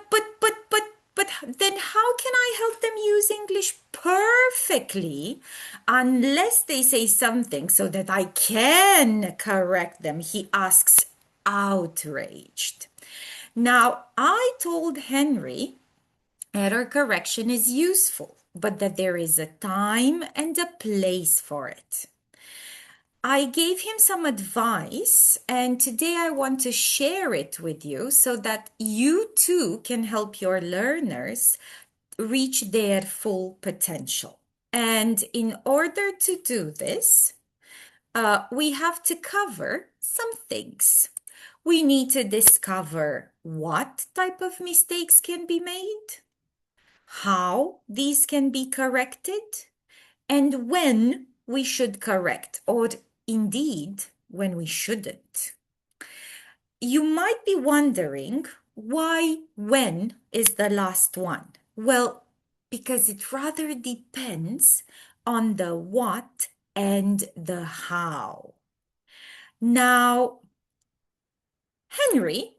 then how can I help them use English perfectly unless they say something so that I can correct them?" He asks, outraged. Now, I told Henry error correction is useful, but that there is a time and a place for it. I gave him some advice, and today I want to share it with you so that you too can help your learners reach their full potential. And in order to do this, we have to cover some things. We need to discover what type of mistakes can be made, how these can be corrected, and when we should correct, or indeed when we shouldn't. You might be wondering why when is the last one? Well, because it rather depends on the what and the how. Now, Henry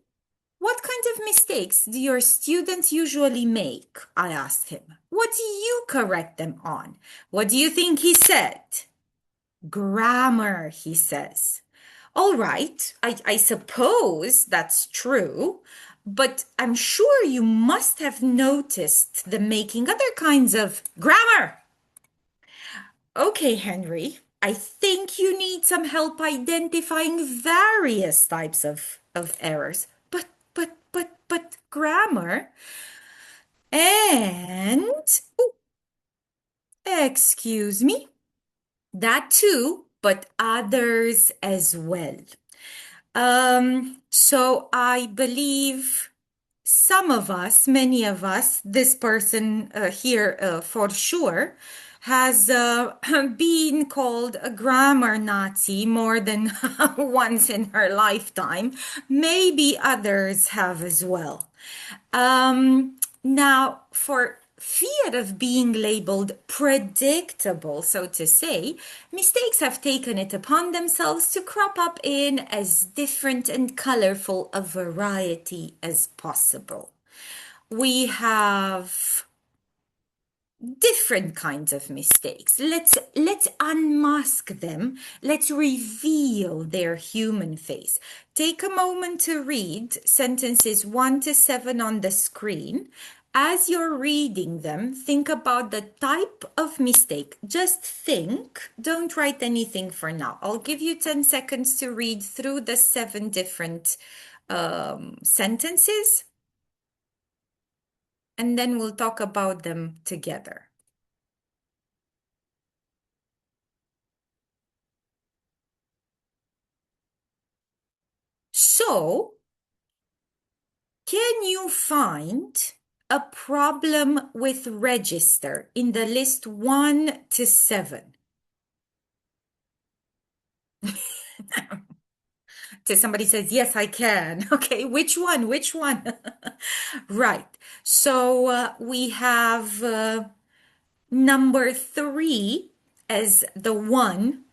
What kind of mistakes do your students usually make? I asked him. What do you correct them on? What do you think he said? Grammar, he says. All right, I suppose that's true, but I'm sure you must have noticed them making other kinds of grammar. Okay, Henry, I think you need some help identifying various types of errors. But grammar and, ooh, excuse me, that too, but others as well. So I believe some of us, many of us, this person here for sure, has been called a grammar Nazi more than once in her lifetime. Maybe others have as well. Now, for fear of being labeled predictable, so to say, mistakes have taken it upon themselves to crop up in as different and colorful a variety as possible. We have different kinds of mistakes. Let's unmask them. Let's reveal their human face. Take a moment to read sentences 1 to 7 on the screen. As you're reading them, think about the type of mistake. Just think. Don't write anything for now. I'll give you 10 seconds to read through the 7 different sentences, and then we'll talk about them together. So, can you find a problem with register in the list 1 to 7? So somebody says, yes, I can. Okay, which one? Which one? Right. So we have number 3 as the one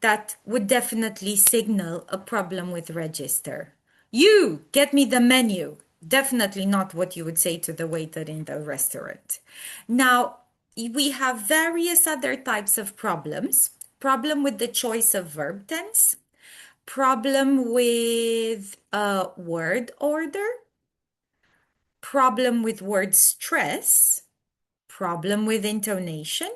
that would definitely signal a problem with register. You, get me the menu. Definitely not what you would say to the waiter in the restaurant. Now, we have various other types of problems. Problem with the choice of verb tense. Problem with word order. Problem with word stress. Problem with intonation.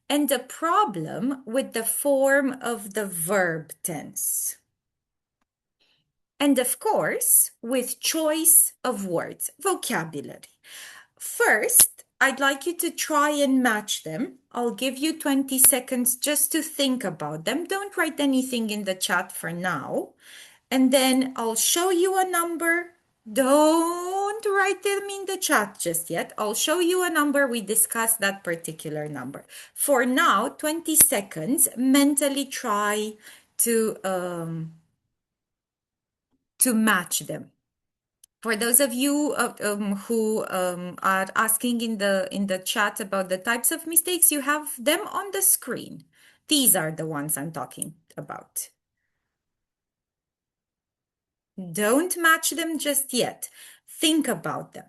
And a problem with the form of the verb tense. And of course, with choice of words, vocabulary. First, I'd like you to try and match them. I'll give you 20 seconds just to think about them. Don't write anything in the chat for now. And then I'll show you a number. Don't write them in the chat just yet. I'll show you a number. We discuss that particular number. For now, 20 seconds, mentally try to match them. For those of you who are asking in the chat about the types of mistakes, you have them on the screen. These are the ones I'm talking about. Don't match them just yet. Think about them.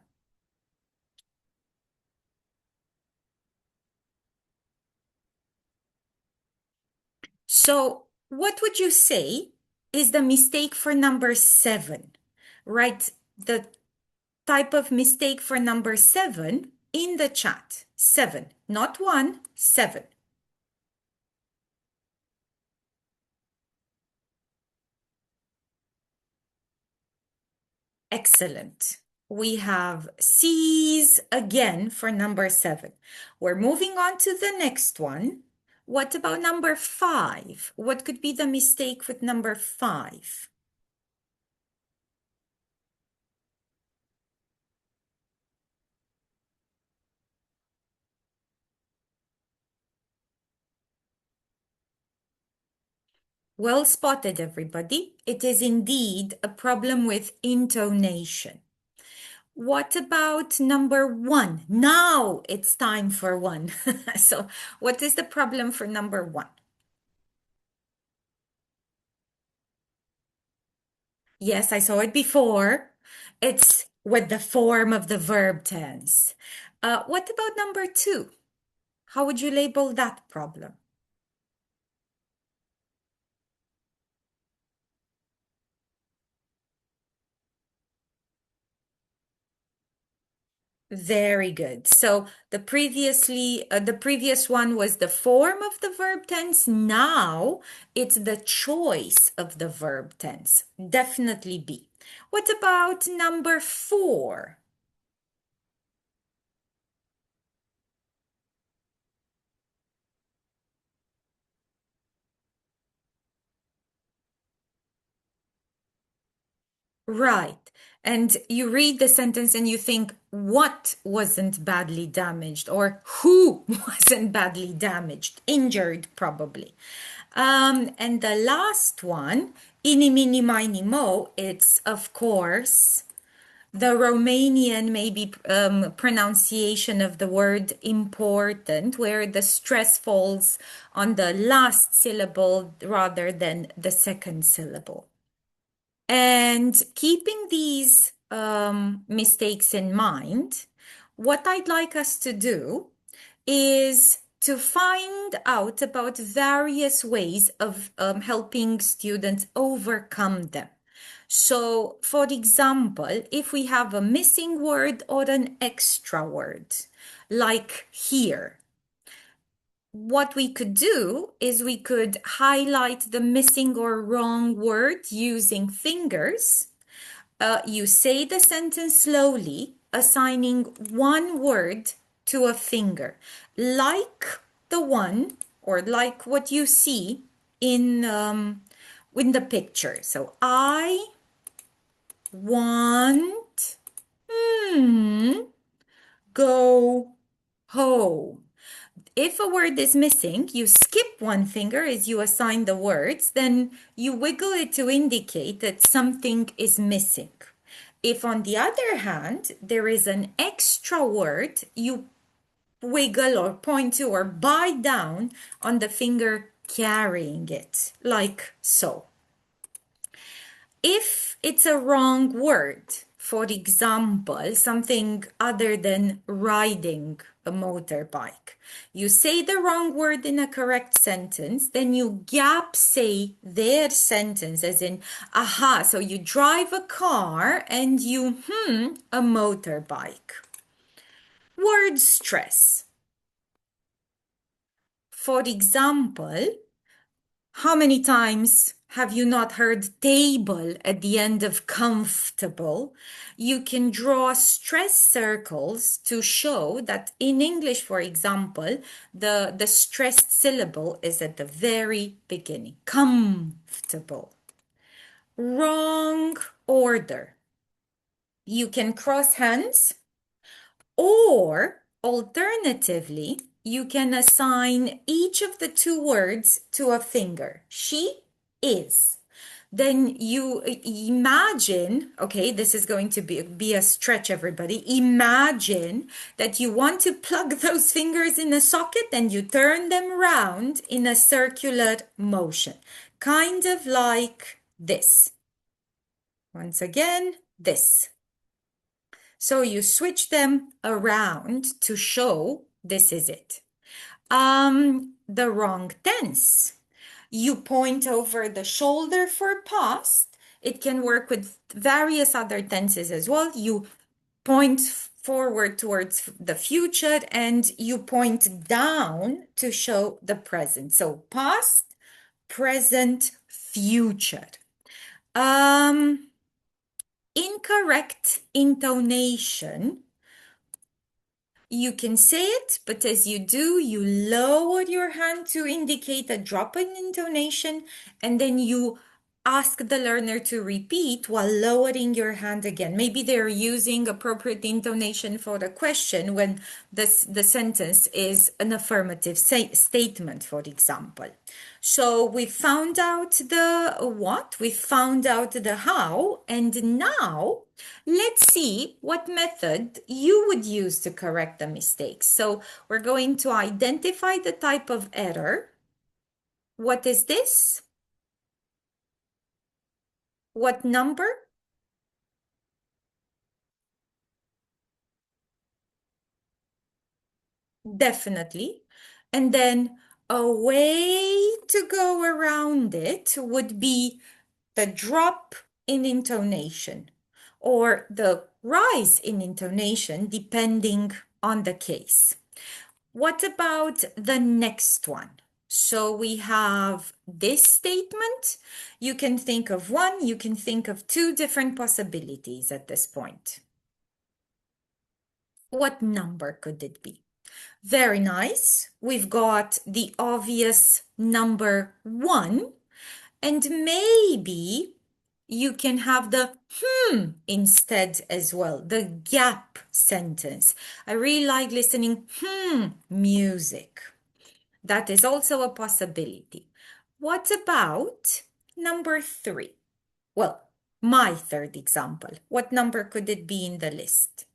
So, what would you say is the mistake for number 7? Write the type of mistake for number 7 in the chat. 7, not 1, 7. Excellent. We have C's again for number 7. We're moving on to the next one. What about number 5? What could be the mistake with number 5? Well spotted, everybody. It is indeed a problem with intonation. What about number 1? Now it's time for 1. So what is the problem for number 1? Yes, I saw it before. It's with the form of the verb tense. What about number 2? How would you label that problem? Very good. So the previous one was the form of the verb tense. Now it's the choice of the verb tense. Definitely B. What about number 4? Right. And you read the sentence and you think, what wasn't badly damaged? Or who wasn't badly damaged? Injured, probably. And the last one, ini, mini, miny, mo, it's, of course, the Romanian maybe pronunciation of the word important, where the stress falls on the last syllable rather than the second syllable. And keeping these mistakes in mind, what I'd like us to do is to find out about various ways of helping students overcome them. So, for example, if we have a missing word or an extra word, like here, what we could do is we could highlight the missing or wrong word using fingers. You say the sentence slowly, assigning one word to a finger, like the one or like what you see in the picture. So I want go home. If a word is missing, you skip one finger as you assign the words, then you wiggle it to indicate that something is missing. If, on the other hand, there is an extra word, you wiggle or point to or bite down on the finger carrying it, like so. If it's a wrong word, for example, something other than riding a motorbike, you say the wrong word in a correct sentence, then you gap say their sentence, as in, aha, so you drive a car and you, a motorbike. Word stress. For example, how many times have you not heard table at the end of comfortable? You can draw stress circles to show that in English, for example, the stressed syllable is at the very beginning. Comfortable. Wrong order. You can cross hands, or alternatively, you can assign each of the two words to a finger. She is. Then you imagine, okay, this is going to be a stretch, everybody. Imagine that you want to plug those fingers in a socket and you turn them around in a circular motion, kind of like this. Once again, this. So you switch them around to show this is it. The wrong tense. You point over the shoulder for past. It can work with various other tenses as well. You point forward towards the future and you point down to show the present. So past, present, future. Incorrect intonation. You can say it, but as you do, you lower your hand to indicate a drop in intonation, and then you ask the learner to repeat while lowering your hand again. Maybe they're using appropriate intonation for the question when the sentence is an affirmative statement, for example. So we found out the what, we found out the how, and now let's see what method you would use to correct the mistakes. So we're going to identify the type of error. What is this? What number? Definitely. And then a way to go around it would be the drop in intonation or the rise in intonation, depending on the case. What about the next one? So we have this statement. You can think of one, you can think of two different possibilities at this point. What number could it be? Very nice. We've got the obvious number 1, and maybe you can have the instead as well, the gap sentence. I really like listening music. That is also a possibility. What about number 3? Well, my third example. What number could it be in the list?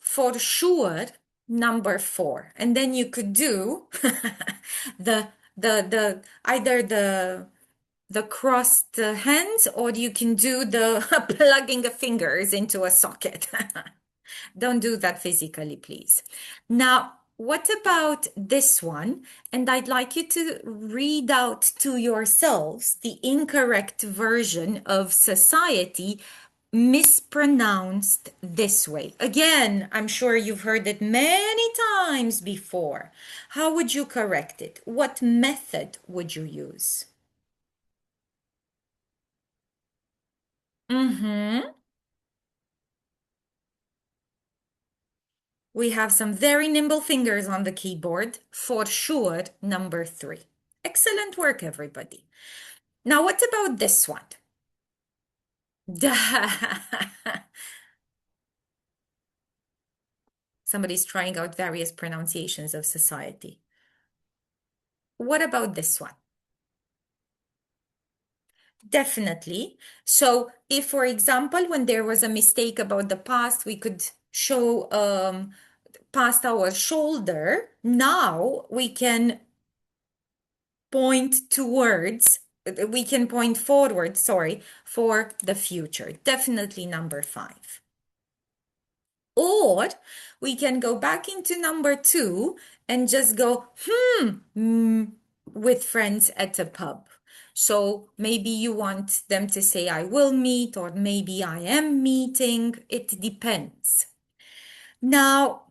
For sure, number 4. And then you could do the either the crossed hands, or you can do the plugging of fingers into a socket. Don't do that physically, please. Now, what about this one? And I'd like you to read out to yourselves the incorrect version of society mispronounced this way. Again, I'm sure you've heard it many times before. How would you correct it? What method would you use? We have some very nimble fingers on the keyboard. For sure, number 3. Excellent work, everybody. Now, what about this one? Somebody's trying out various pronunciations of society. What about this one? Definitely. So if, for example, when there was a mistake about the past, we could show past our shoulder. Now we can point towards, we can point forward, sorry, for the future. Definitely number 5. Or we can go back into number 2 and just go, with friends at a pub. So maybe you want them to say, I will meet, or maybe I am meeting. It depends. Now,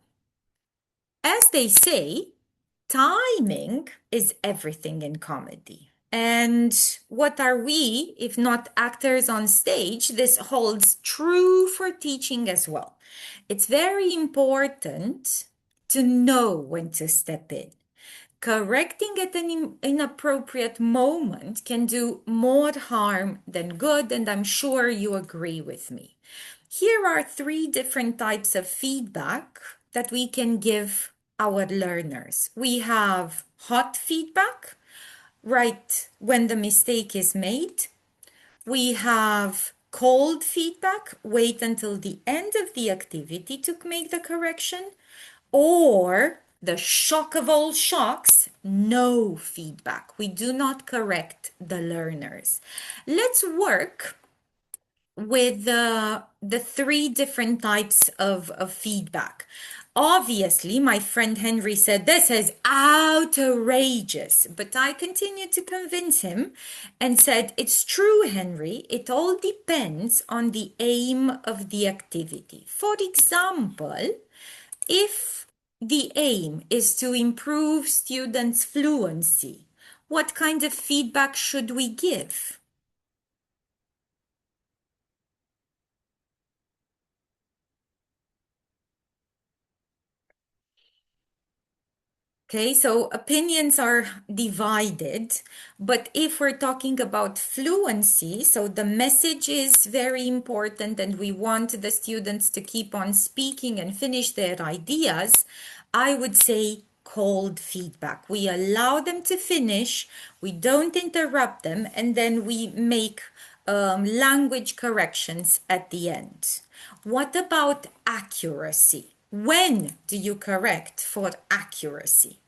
as they say, timing is everything in comedy. And what are we, if not actors on stage? This holds true for teaching as well. It's very important to know when to step in. Correcting at an inappropriate moment can do more harm than good, and I'm sure you agree with me. Here are 3 different types of feedback that we can give our learners. We have hot feedback, right when the mistake is made. We have cold feedback, wait until the end of the activity to make the correction. Or the shock of all shocks, no feedback. We do not correct the learners. Let's work with the 3 different types of feedback. Obviously, my friend Henry said, this is outrageous, but I continued to convince him and said, it's true, Henry, it all depends on the aim of the activity. For example, if the aim is to improve students' fluency, what kind of feedback should we give? Okay, so opinions are divided, but if we're talking about fluency, so the message is very important and we want the students to keep on speaking and finish their ideas, I would say cold feedback. We allow them to finish, we don't interrupt them, and then we make language corrections at the end. What about accuracy? When do you correct for accuracy?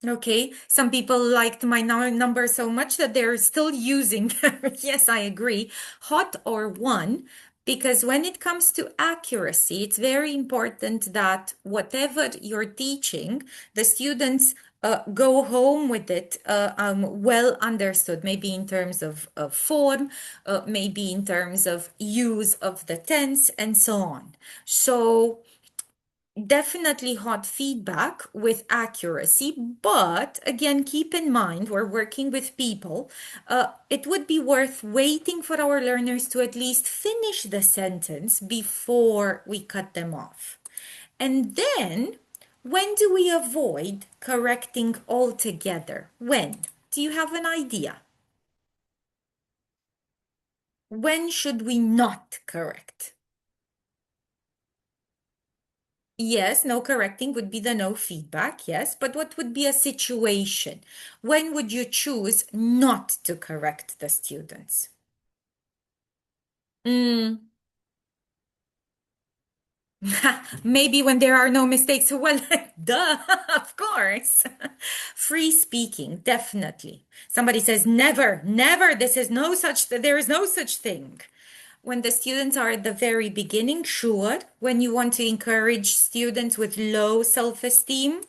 Okay, some people liked my number so much that they're still using them. Yes, I agree. Hot or one, because when it comes to accuracy, it's very important that whatever you're teaching, the students go home with it well understood, maybe in terms of form, maybe in terms of use of the tense, and so on. So definitely hot feedback with accuracy, but again, keep in mind we're working with people. It would be worth waiting for our learners to at least finish the sentence before we cut them off. And then, when do we avoid correcting altogether? When? Do you have an idea? When should we not correct? Yes, no correcting would be the no feedback, yes. But what would be a situation? When would you choose not to correct the students? Maybe when there are no mistakes. Well, duh, of course. Free speaking, definitely. Somebody says never, never, there is no such thing. When the students are at the very beginning, sure. When you want to encourage students with low self-esteem.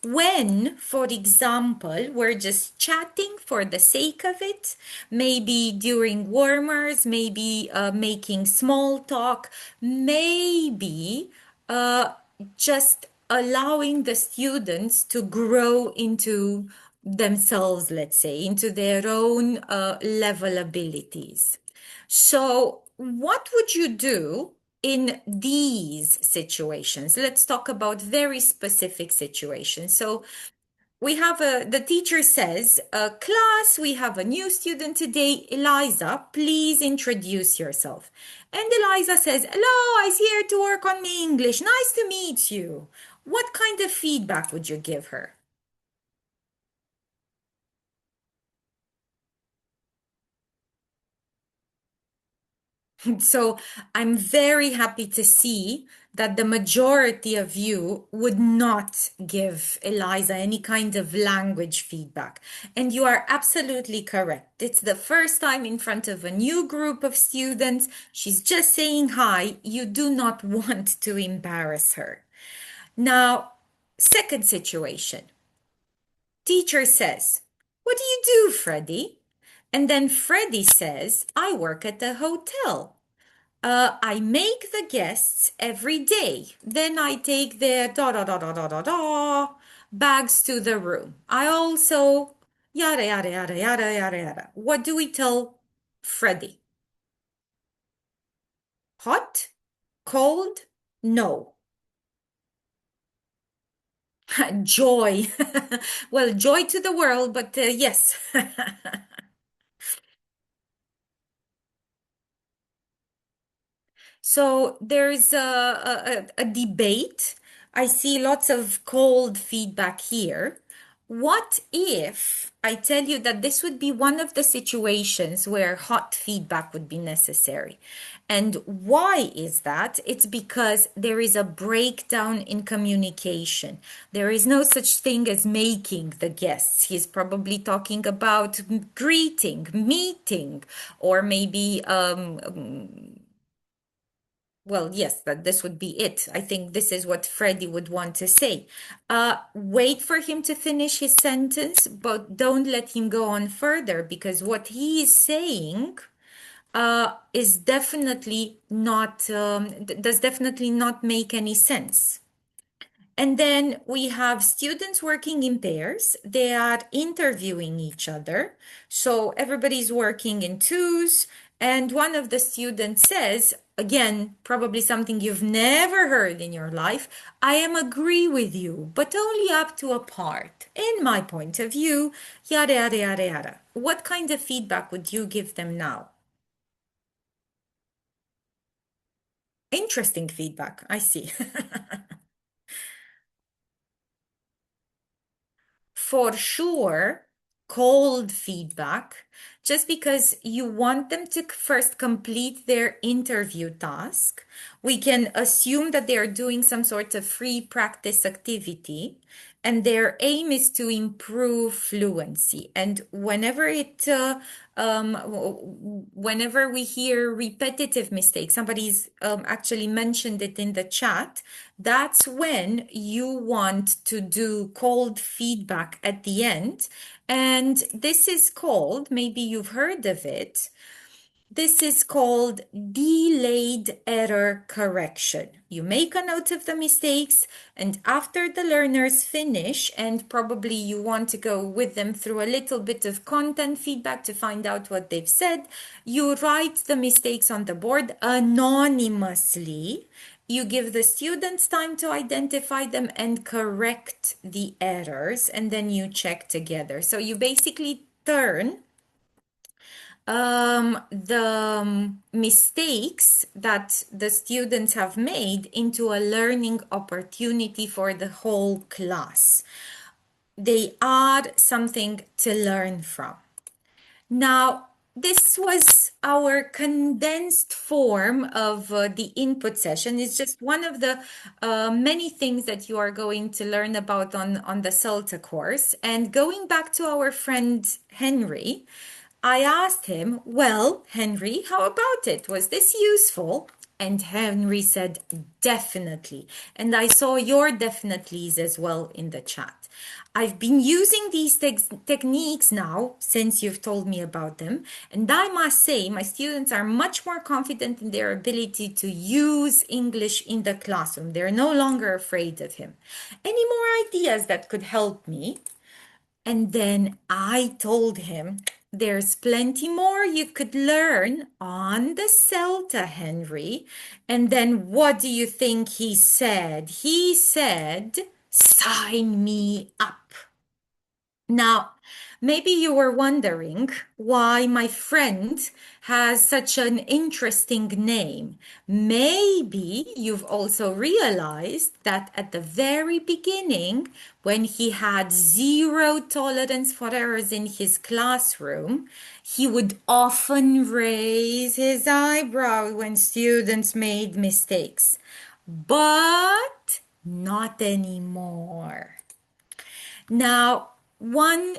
When, for example, we're just chatting for the sake of it, maybe during warmers, maybe making small talk, maybe just allowing the students to grow into themselves, let's say, into their own level abilities. So, what would you do in these situations? Let's talk about very specific situations. So, we have the teacher says, class, we have a new student today. Eliza, please introduce yourself. And Eliza says, hello, I'm here to work on my English. Nice to meet you. What kind of feedback would you give her? So I'm very happy to see that the majority of you would not give Eliza any kind of language feedback. And you are absolutely correct. It's the first time in front of a new group of students. She's just saying hi. You do not want to embarrass her. Now, second situation. Teacher says, what do you do, Freddie? And then Freddie says, I work at the hotel. I make the guests every day. Then I take their bags to the room. I also yada yada yada yada yada yada. What do we tell Freddie? Hot? Cold? No. Joy. Well, joy to the world, but yes. So there's a debate. I see lots of cold feedback here. What if I tell you that this would be one of the situations where hot feedback would be necessary? And why is that? It's because there is a breakdown in communication. There is no such thing as making the guests. He's probably talking about greeting, meeting, or maybe well, yes, that this would be it. I think this is what Freddie would want to say. Wait for him to finish his sentence, but don't let him go on further, because what he is saying is definitely not, does definitely not make any sense. And then we have students working in pairs. They are interviewing each other. So everybody's working in twos. And one of the students says, again, probably something you've never heard in your life, I am agree with you, but only up to a part. In my point of view, yada, yada, yada, yada. What kind of feedback would you give them now? Interesting feedback, I see. For sure, cold feedback, just because you want them to first complete their interview task. We can assume that they are doing some sort of free practice activity, and their aim is to improve fluency. And whenever whenever we hear repetitive mistakes, somebody's actually mentioned it in the chat, that's when you want to do cold feedback at the end. And this is called, maybe you've heard of it, this is called delayed error correction. You make a note of the mistakes, and after the learners finish, and probably you want to go with them through a little bit of content feedback to find out what they've said, you write the mistakes on the board anonymously. You give the students time to identify them and correct the errors, and then you check together. So you basically turn the mistakes that the students have made into a learning opportunity for the whole class. They are something to learn from. Now, this was our condensed form of the input session. It's just one of the many things that you are going to learn about on the CELTA course. And going back to our friend Henry, I asked him, well, Henry, how about it? Was this useful? And Henry said, definitely. And I saw your definitelys as well in the chat. I've been using these techniques now since you've told me about them. And I must say, my students are much more confident in their ability to use English in the classroom. They're no longer afraid of him. Any more ideas that could help me? And then I told him, there's plenty more you could learn on the CELTA, Henry. And then what do you think he said? He said, sign me up. Now, maybe you were wondering why my friend has such an interesting name. Maybe you've also realized that at the very beginning, when he had zero tolerance for errors in his classroom, he would often raise his eyebrow when students made mistakes. But not anymore. Now, one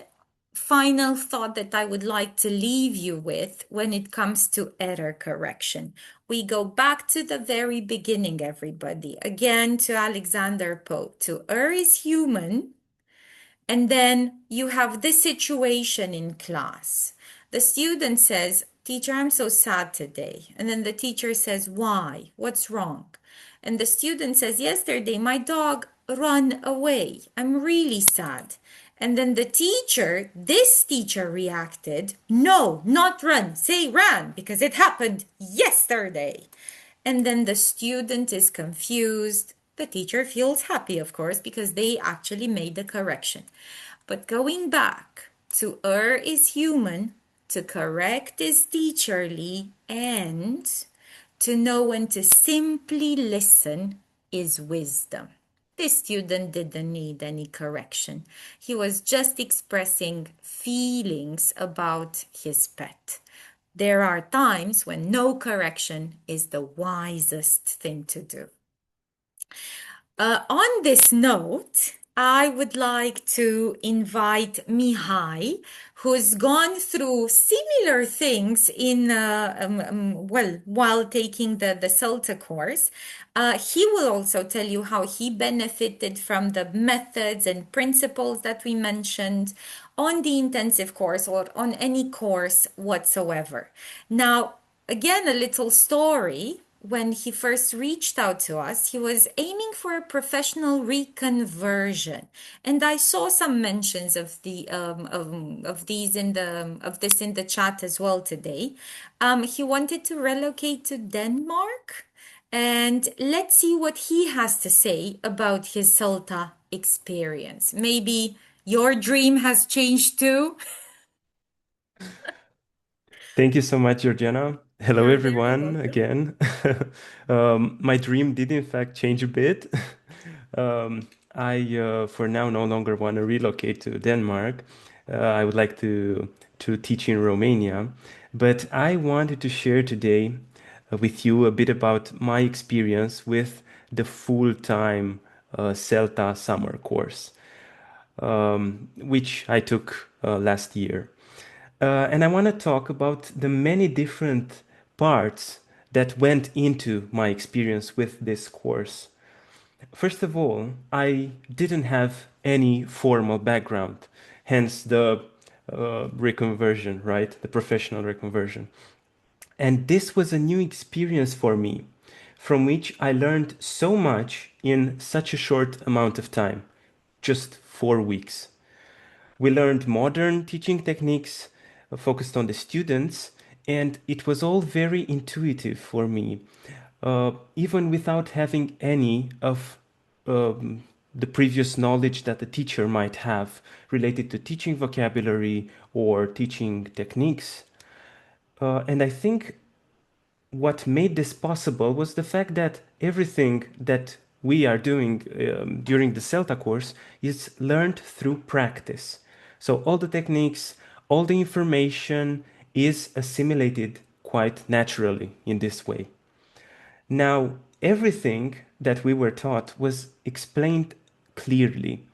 final thought that I would like to leave you with when it comes to error correction. We go back to the very beginning, everybody. Again, to Alexander Pope, to err is human. And then you have this situation in class. The student says, teacher, I'm so sad today. And then the teacher says, why? What's wrong? And the student says, yesterday my dog ran away. I'm really sad. And then the teacher, this teacher reacted, no, not run, say ran, because it happened yesterday. And then the student is confused. The teacher feels happy, of course, because they actually made the correction. But going back to err is human, to correct is teacherly, and to know when to simply listen is wisdom. This student didn't need any correction. He was just expressing feelings about his pet. There are times when no correction is the wisest thing to do. On this note, I would like to invite 𝗖𝗍𝗶, who's gone through similar things in while taking the CELTA course. He will also tell you how he benefited from the methods and principles that we mentioned on the intensive course or on any course whatsoever. Now, again, a little story. When he first reached out to us, he was aiming for a professional reconversion, and I saw some mentions of the of this in the chat as well today. He wanted to relocate to Denmark, and let's see what he has to say about his CELTA experience. Maybe your dream has changed too. Thank you so much, Georgiana. Hello, everyone, again. My dream did, in fact, change a bit. I, for now, no longer want to relocate to Denmark. I would like to teach in Romania. But I wanted to share today with you a bit about my experience with the full-time CELTA summer course, which I took last year. And I want to talk about the many different parts that went into my experience with this course. First of all, I didn't have any formal background, hence the reconversion, right? The professional reconversion. And this was a new experience for me, from which I learned so much in such a short amount of time, just 4 weeks. We learned modern teaching techniques focused on the students, and it was all very intuitive for me, even without having any of the previous knowledge that the teacher might have related to teaching vocabulary or teaching techniques. And I think what made this possible was the fact that everything that we are doing during the CELTA course is learned through practice. So all the techniques, all the information is assimilated quite naturally in this way. Now, everything that we were taught was explained clearly,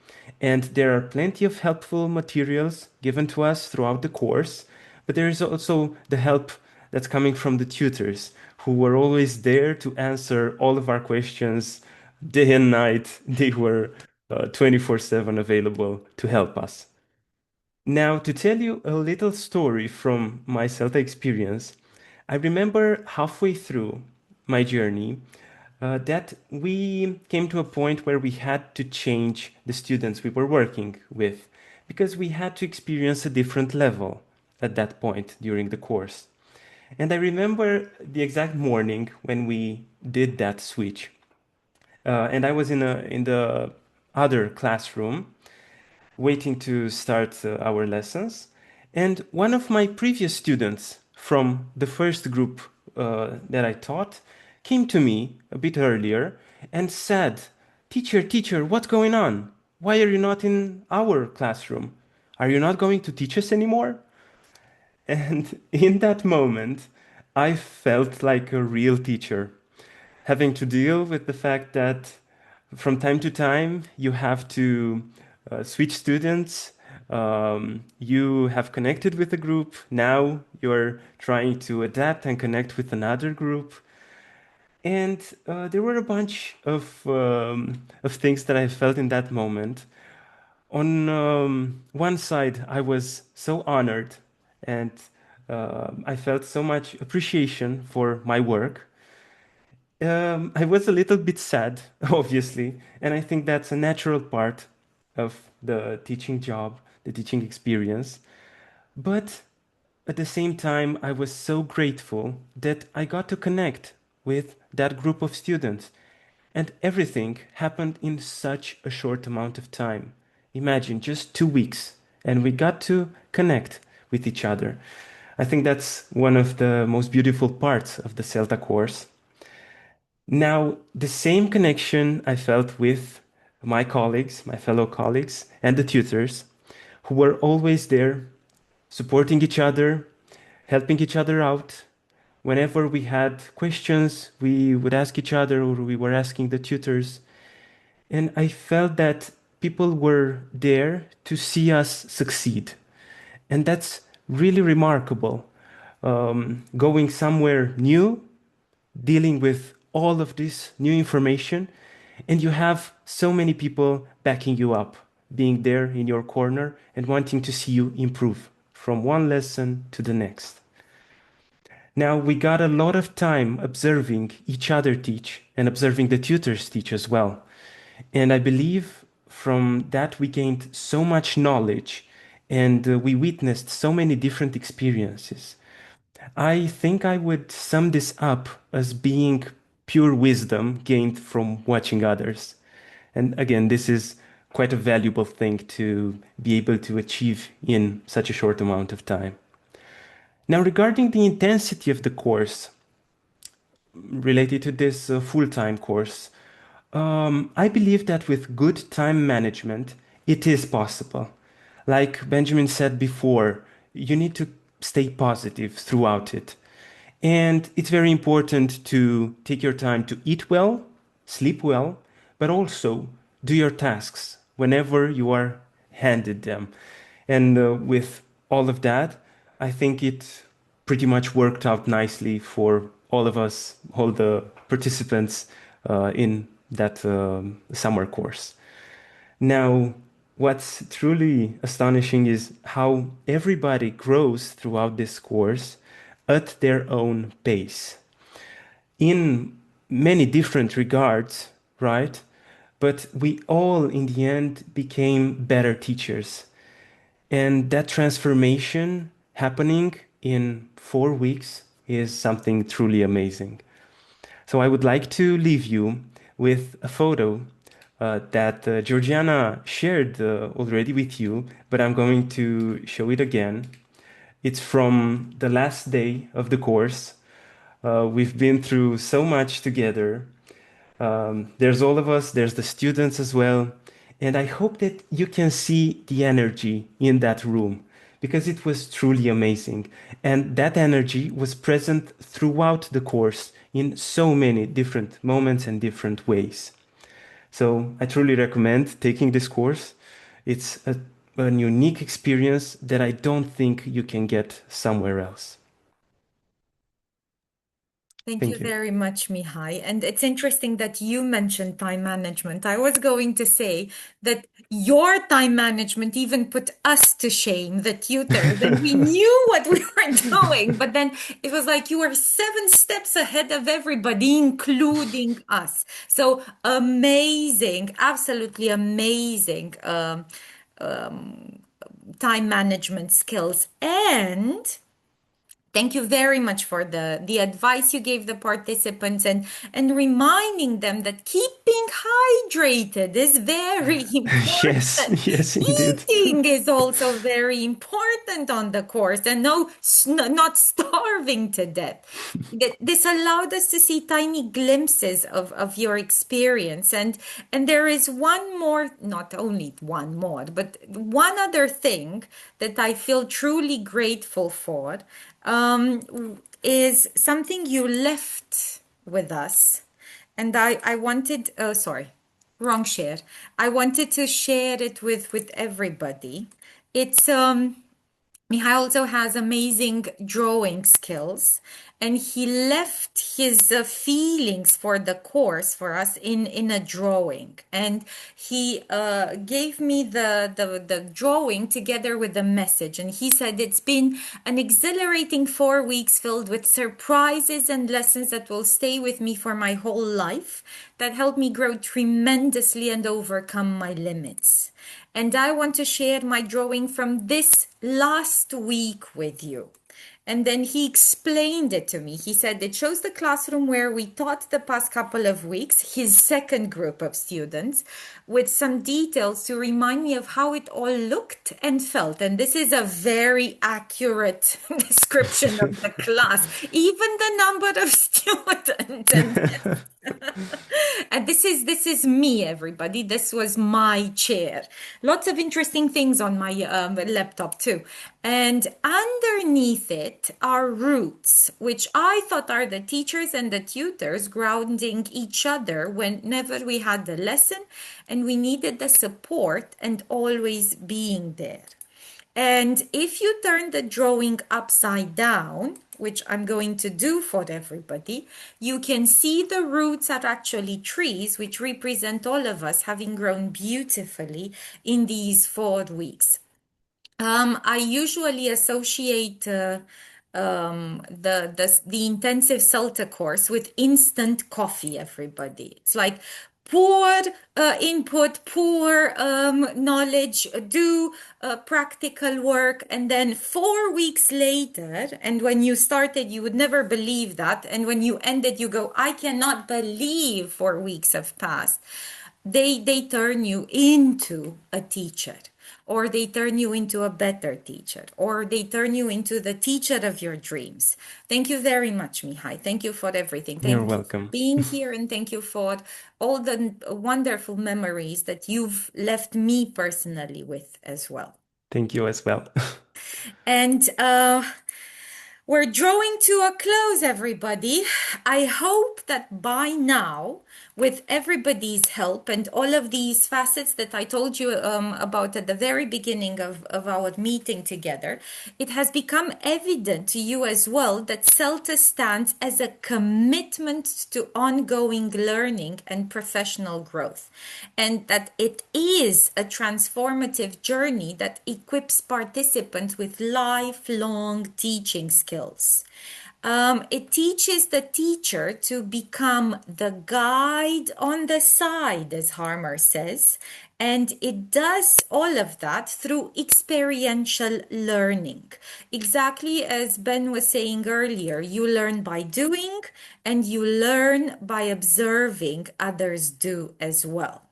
and there are plenty of helpful materials given to us throughout the course, but there is also the help that's coming from the tutors, who were always there to answer all of our questions day and night. They were 24/7 available to help us. Now, to tell you a little story from my CELTA experience, I remember halfway through my journey that we came to a point where we had to change the students we were working with because we had to experience a different level at that point during the course. And I remember the exact morning when we did that switch. And I was in the other classroom waiting to start our lessons. And one of my previous students from the first group that I taught came to me a bit earlier and said, teacher, what's going on? Why are you not in our classroom? Are you not going to teach us anymore?" And in that moment, I felt like a real teacher, having to deal with the fact that from time to time you have to switch students. You have connected with a group. Now you're trying to adapt and connect with another group. And there were a bunch of things that I felt in that moment. On one side, I was so honored and I felt so much appreciation for my work. I was a little bit sad, obviously, and I think that's a natural part of the teaching job, the teaching experience. But at the same time, I was so grateful that I got to connect with that group of students. And everything happened in such a short amount of time. Imagine, just 2 weeks, and we got to connect with each other. I think that's one of the most beautiful parts of the CELTA course. Now, the same connection I felt with my colleagues, my fellow colleagues, and the tutors, who were always there, supporting each other, helping each other out. Whenever we had questions, we would ask each other, or we were asking the tutors. And I felt that people were there to see us succeed. And that's really remarkable. Going somewhere new, dealing with all of this new information, and you have so many people backing you up, being there in your corner and wanting to see you improve from one lesson to the next. Now, we got a lot of time observing each other teach and observing the tutors teach as well. And I believe from that we gained so much knowledge and we witnessed so many different experiences. I think I would sum this up as being pure wisdom gained from watching others. And again, this is quite a valuable thing to be able to achieve in such a short amount of time. Now, regarding the intensity of the course related to this full-time course, I believe that with good time management, it is possible. Like Benjamin said before, you need to stay positive throughout it. And it's very important to take your time to eat well, sleep well, but also do your tasks whenever you are handed them. And with all of that, I think it pretty much worked out nicely for all of us, all the participants in that summer course. Now, what's truly astonishing is how everybody grows throughout this course at their own pace in many different regards, right? But we all, in the end, became better teachers. And that transformation happening in 4 weeks is something truly amazing. So I would like to leave you with a photo that Georgiana shared already with you, but I'm going to show it again. It's from the last day of the course. We've been through so much together. There's all of us, there's the students as well. And I hope that you can see the energy in that room because it was truly amazing. And that energy was present throughout the course in so many different moments and different ways. So I truly recommend taking this course. It's a unique experience that I don't think you can get somewhere else. Thank you very much, 𝗖𝗍. And it's interesting that you mentioned time management. I was going to say that your time management even put us to shame, the tutors, and we knew what we were doing. But then it was like you were 7 steps ahead of everybody, including us. So amazing, absolutely amazing time management skills. And thank you very much for the advice you gave the participants and reminding them that keeping hydrated is very important. Yes, indeed. Eating is also very important on the course, and not starving to death. This allowed us to see tiny glimpses of your experience. And there is one more, not only one more, but one other thing that I feel truly grateful for. Is something you left with us, and I wanted, wrong share. I wanted to share it with everybody. It's 𝗖𝗍 also has amazing drawing skills, and he left his feelings for the course for us in a drawing. And he gave me the drawing together with the message. And he said, it's been an exhilarating 4 weeks filled with surprises and lessons that will stay with me for my whole life, that helped me grow tremendously and overcome my limits. And I want to share my drawing from this last week with you. And then he explained it to me. He said it shows the classroom where we taught the past couple of weeks, his second group of students, with some details to remind me of how it all looked and felt. And this is a very accurate description of the class, even the number of students. And this is me, everybody. This was my chair. Lots of interesting things on my laptop too. And underneath it are roots, which I thought are the teachers and the tutors grounding each other whenever we had the lesson and we needed the support and always being there. And if you turn the drawing upside down, which I'm going to do for everybody, you can see the roots are actually trees, which represent all of us having grown beautifully in these 4 weeks. I usually associate the intensive CELTA course with instant coffee, everybody. It's like pour input, pour knowledge, do practical work, and then 4 weeks later, and when you started, you would never believe that, and when you ended, you go, I cannot believe 4 weeks have passed. They turn you into a teacher, or they turn you into a better teacher, or they turn you into the teacher of your dreams. Thank you very much, 𝗖𝗍. Thank you for everything. Thank You're you welcome. for being here, and thank you for all the wonderful memories that you've left me personally with as well. Thank you as well. And We're drawing to a close, everybody. I hope that by now, with everybody's help and all of these facets that I told you about at the very beginning of our meeting together, it has become evident to you as well that CELTA stands as a commitment to ongoing learning and professional growth, and that it is a transformative journey that equips participants with lifelong teaching skills. It teaches the teacher to become the guide on the side, as Harmer says, and it does all of that through experiential learning. Exactly as Ben was saying earlier, you learn by doing and you learn by observing others do as well.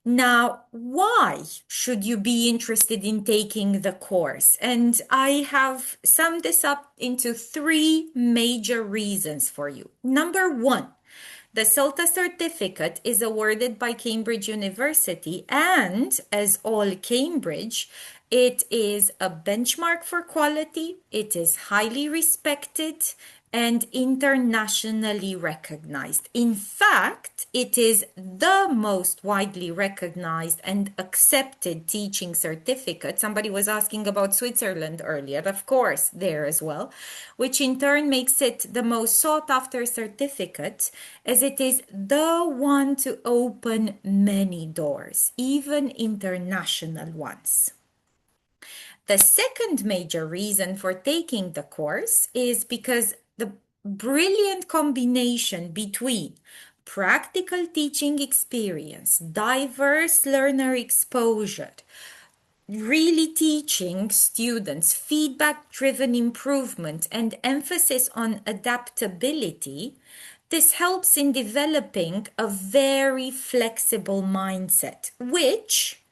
Now, why should you be interested in taking the course? And I have summed this up into 3 major reasons for you. Number 1, the CELTA certificate is awarded by Cambridge University, and as all Cambridge, it is a benchmark for quality, it is highly respected, and internationally recognized. In fact, it is the most widely recognized and accepted teaching certificate. Somebody was asking about Switzerland earlier, of course, there as well, which in turn makes it the most sought after certificate, as it is the one to open many doors, even international ones. The second major reason for taking the course is because the brilliant combination between practical teaching experience, diverse learner exposure, really teaching students feedback-driven improvement and emphasis on adaptability, this helps in developing a very flexible mindset, which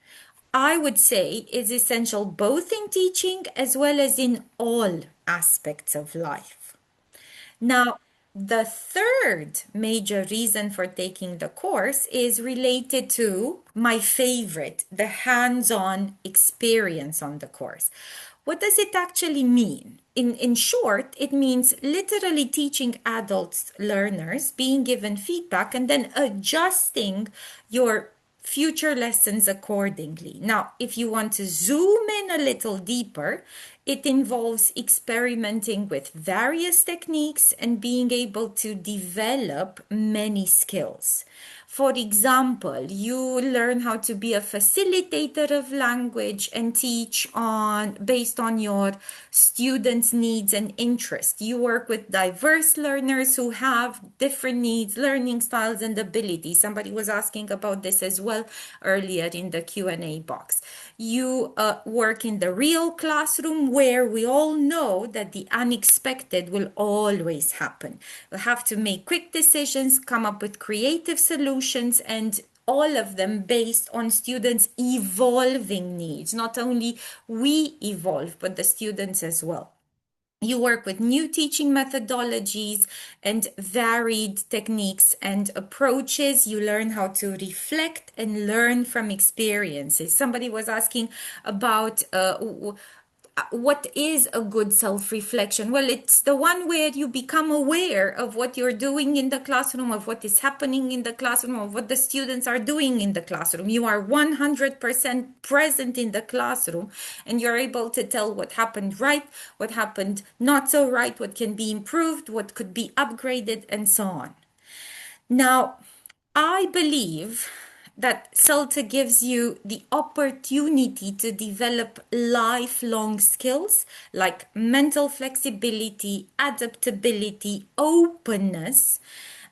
I would say is essential both in teaching as well as in all aspects of life. Now, the third major reason for taking the course is related to my favorite, the hands-on experience on the course. What does it actually mean? In short, it means literally teaching adult learners, being given feedback, and then adjusting your future lessons accordingly. Now, if you want to zoom in a little deeper, it involves experimenting with various techniques and being able to develop many skills. For example, you learn how to be a facilitator of language and teach based on your students' needs and interests. You work with diverse learners who have different needs, learning styles, and abilities. Somebody was asking about this as well earlier in the Q&A box. You work in the real classroom, where we all know that the unexpected will always happen. You have to make quick decisions, come up with creative solutions, and all of them based on students' evolving needs. Not only we evolve, but the students as well. You work with new teaching methodologies and varied techniques and approaches. You learn how to reflect and learn from experiences. Somebody was asking about what is a good self-reflection? Well, it's the one where you become aware of what you're doing in the classroom, of what is happening in the classroom, of what the students are doing in the classroom. You are 100% present in the classroom, and you're able to tell what happened right, what happened not so right, what can be improved, what could be upgraded, and so on. Now, I believe that CELTA gives you the opportunity to develop lifelong skills like mental flexibility, adaptability, openness,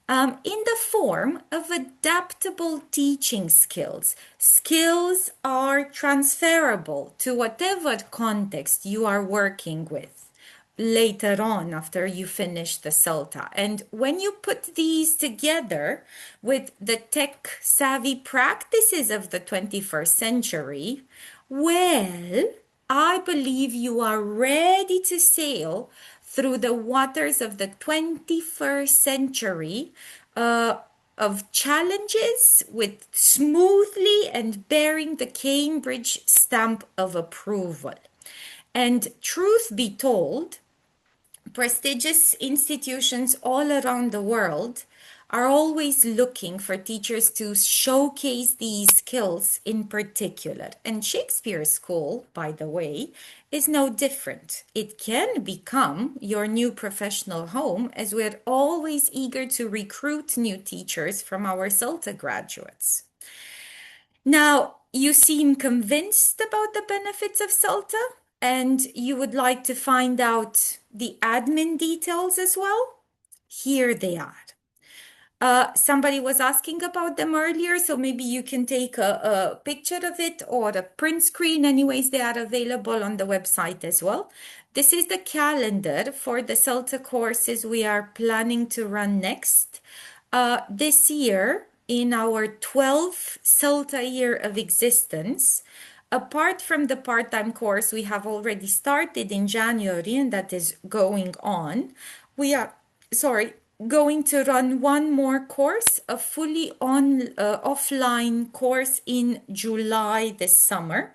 in the form of adaptable teaching skills. Skills are transferable to whatever context you are working with later on after you finish the CELTA. And when you put these together with the tech-savvy practices of the 21st century, well, I believe you are ready to sail through the waters of the 21st century of challenges with smoothly and bearing the Cambridge stamp of approval. And truth be told, prestigious institutions all around the world are always looking for teachers to showcase these skills in particular. And Shakespeare School, by the way, is no different. It can become your new professional home, as we're always eager to recruit new teachers from our CELTA graduates. Now, you seem convinced about the benefits of CELTA, and you would like to find out the admin details as well? Here they are. Somebody was asking about them earlier, so maybe you can take a picture of it or a print screen. Anyways, they are available on the website as well. This is the calendar for the CELTA courses we are planning to run next. This year, in our 12th CELTA year of existence, apart from the part-time course we have already started in January and that is going on, we are, going to run one more course, a fully offline course in July this summer.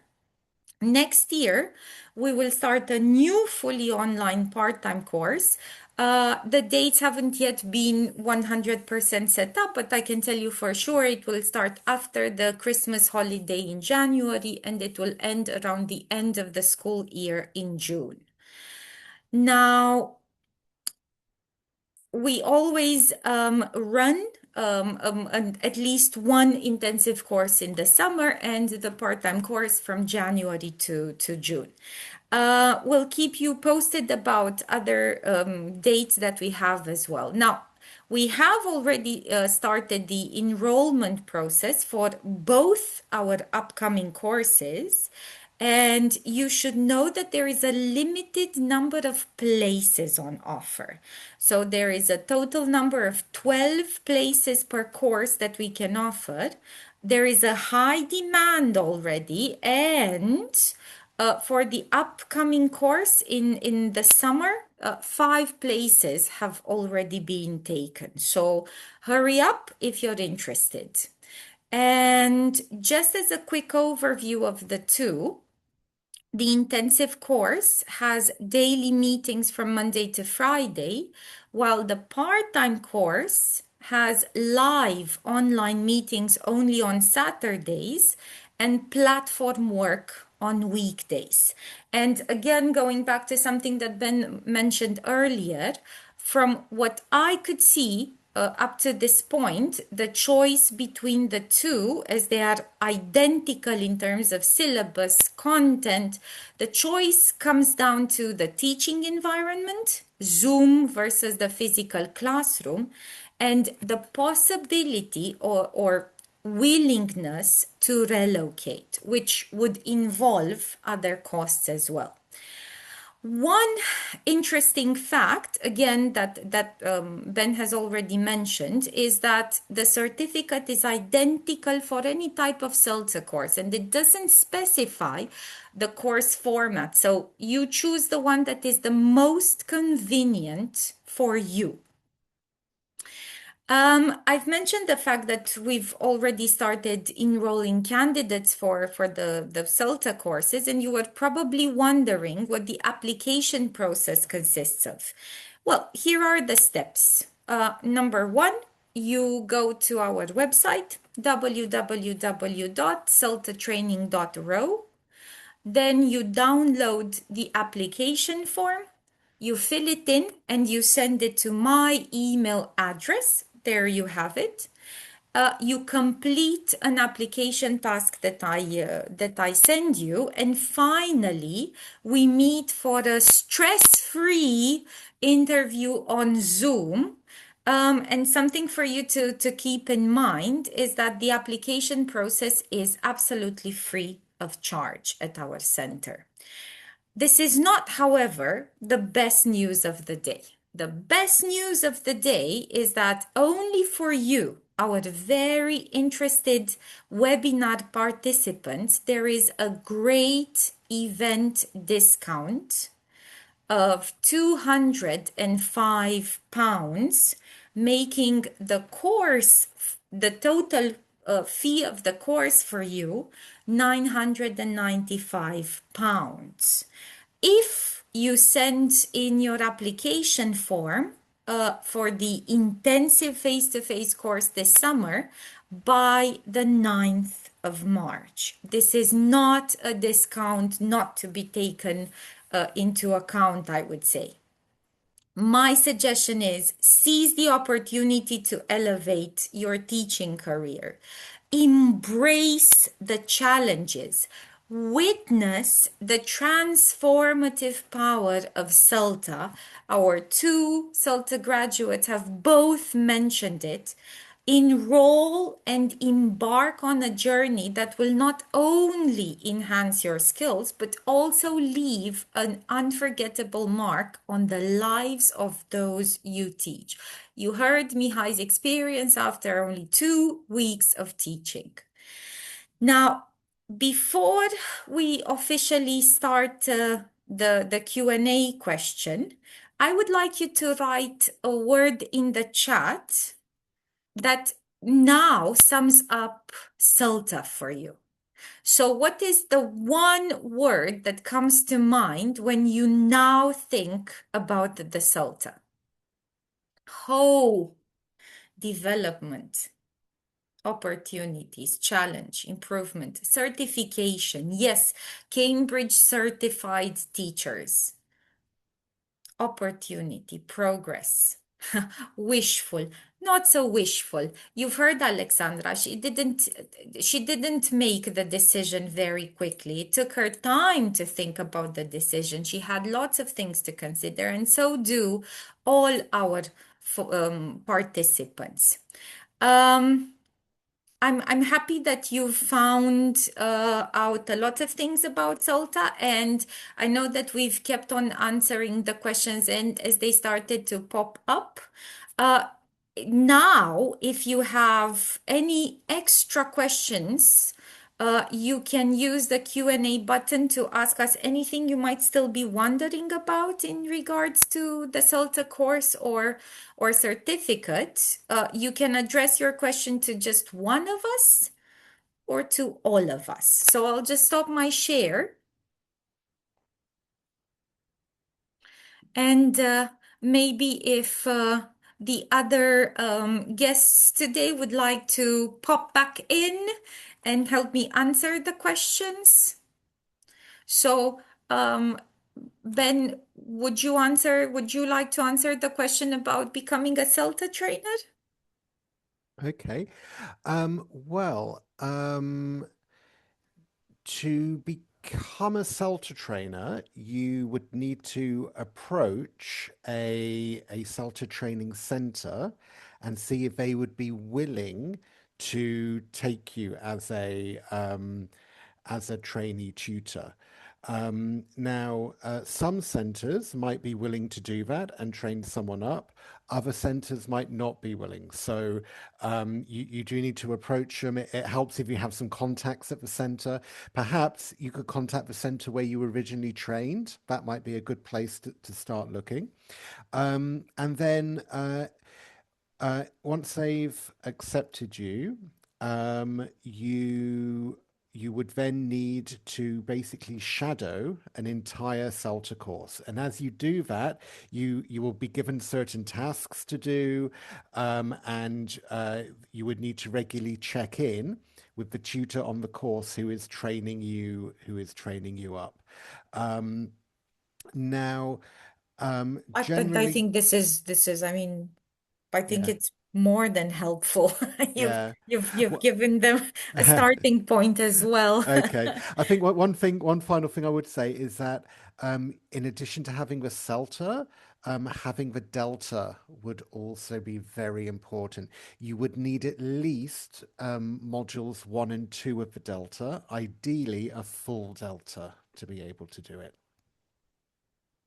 Next year, we will start a new fully online part-time course. The dates haven't yet been 100% set up, but I can tell you for sure it will start after the Christmas holiday in January and it will end around the end of the school year in June. Now, we always run at least one intensive course in the summer and the part-time course from January to June. We'll keep you posted about other dates that we have as well. Now, we have already started the enrollment process for both our upcoming courses. And you should know that there is a limited number of places on offer. So there is a total number of 12 places per course that we can offer. There is a high demand already, and for the upcoming course in the summer, 5 places have already been taken. So hurry up if you're interested. And just as a quick overview of the two, the intensive course has daily meetings from Monday to Friday, while the part-time course has live online meetings only on Saturdays and platform work on weekdays. And again, going back to something that Ben mentioned earlier, from what I could see, up to this point, the choice between the two, as they are identical in terms of syllabus, content, the choice comes down to the teaching environment, Zoom versus the physical classroom, and the possibility or willingness to relocate, which would involve other costs as well. One interesting fact, again, that Ben has already mentioned, is that the certificate is identical for any type of CELTA course, and it doesn't specify the course format. So you choose the one that is the most convenient for you. I've mentioned the fact that we've already started enrolling candidates for the CELTA courses, and you were probably wondering what the application process consists of. Well, here are the steps. Number 1, you go to our website, www.celtatraining.ro. Then you download the application form, you fill it in, and you send it to my email address. There you have it. You complete an application task that I send you, and finally we meet for a stress-free interview on Zoom. And something for you to keep in mind is that the application process is absolutely free of charge at our center. This is not, however, the best news of the day. The best news of the day is that only for you, our very interested webinar participants, there is a great event discount of £205, making the course, the total fee of the course for you, £995. If you send in your application form for the intensive face-to-face course this summer by the 9th of March. This is not a discount not to be taken into account, I would say. My suggestion is seize the opportunity to elevate your teaching career. Embrace the challenges. Witness the transformative power of CELTA. Our two CELTA graduates have both mentioned it. Enroll and embark on a journey that will not only enhance your skills, but also leave an unforgettable mark on the lives of those you teach. You heard 𝗖𝗍𝗶𝗲's experience after only 2 weeks of teaching. Now, before we officially start the Q&A question, I would like you to write a word in the chat that now sums up CELTA for you. So what is the one word that comes to mind when you now think about the CELTA? Development, opportunities, challenge, improvement, certification. Yes, Cambridge certified teachers. Opportunity, progress. Wishful, not so wishful. You've heard Alexandra, she didn't make the decision very quickly. It took her time to think about the decision. She had lots of things to consider, and so do all our participants. I'm happy that you found out a lot of things about CELTA, and I know that we've kept on answering the questions and as they started to pop up. Now, if you have any extra questions, you can use the Q&A button to ask us anything you might still be wondering about in regards to the CELTA course or certificate. You can address your question to just one of us or to all of us. So I'll just stop my share. And maybe if the other guests today would like to pop back in and help me answer the questions. So, Ben, would you like to answer the question about becoming a CELTA trainer? Okay. To become a CELTA trainer, you would need to approach a CELTA training center and see if they would be willing to take you as a trainee tutor. Now, some centers might be willing to do that and train someone up. Other centers might not be willing. So you do need to approach them. It helps if you have some contacts at the center. Perhaps you could contact the center where you were originally trained. That might be a good place to start looking. And then once they've accepted you, you would then need to basically shadow an entire CELTA course. And as you do that, you will be given certain tasks to do, and you would need to regularly check in with the tutor on the course who is training you up. Now, generally, I think this is, I mean, I think it's more than helpful. You've given them a starting point as well. Okay. I think one final thing I would say is that in addition to having the CELTA, having the Delta would also be very important. You would need at least modules 1 and 2 of the Delta, ideally a full Delta to be able to do it.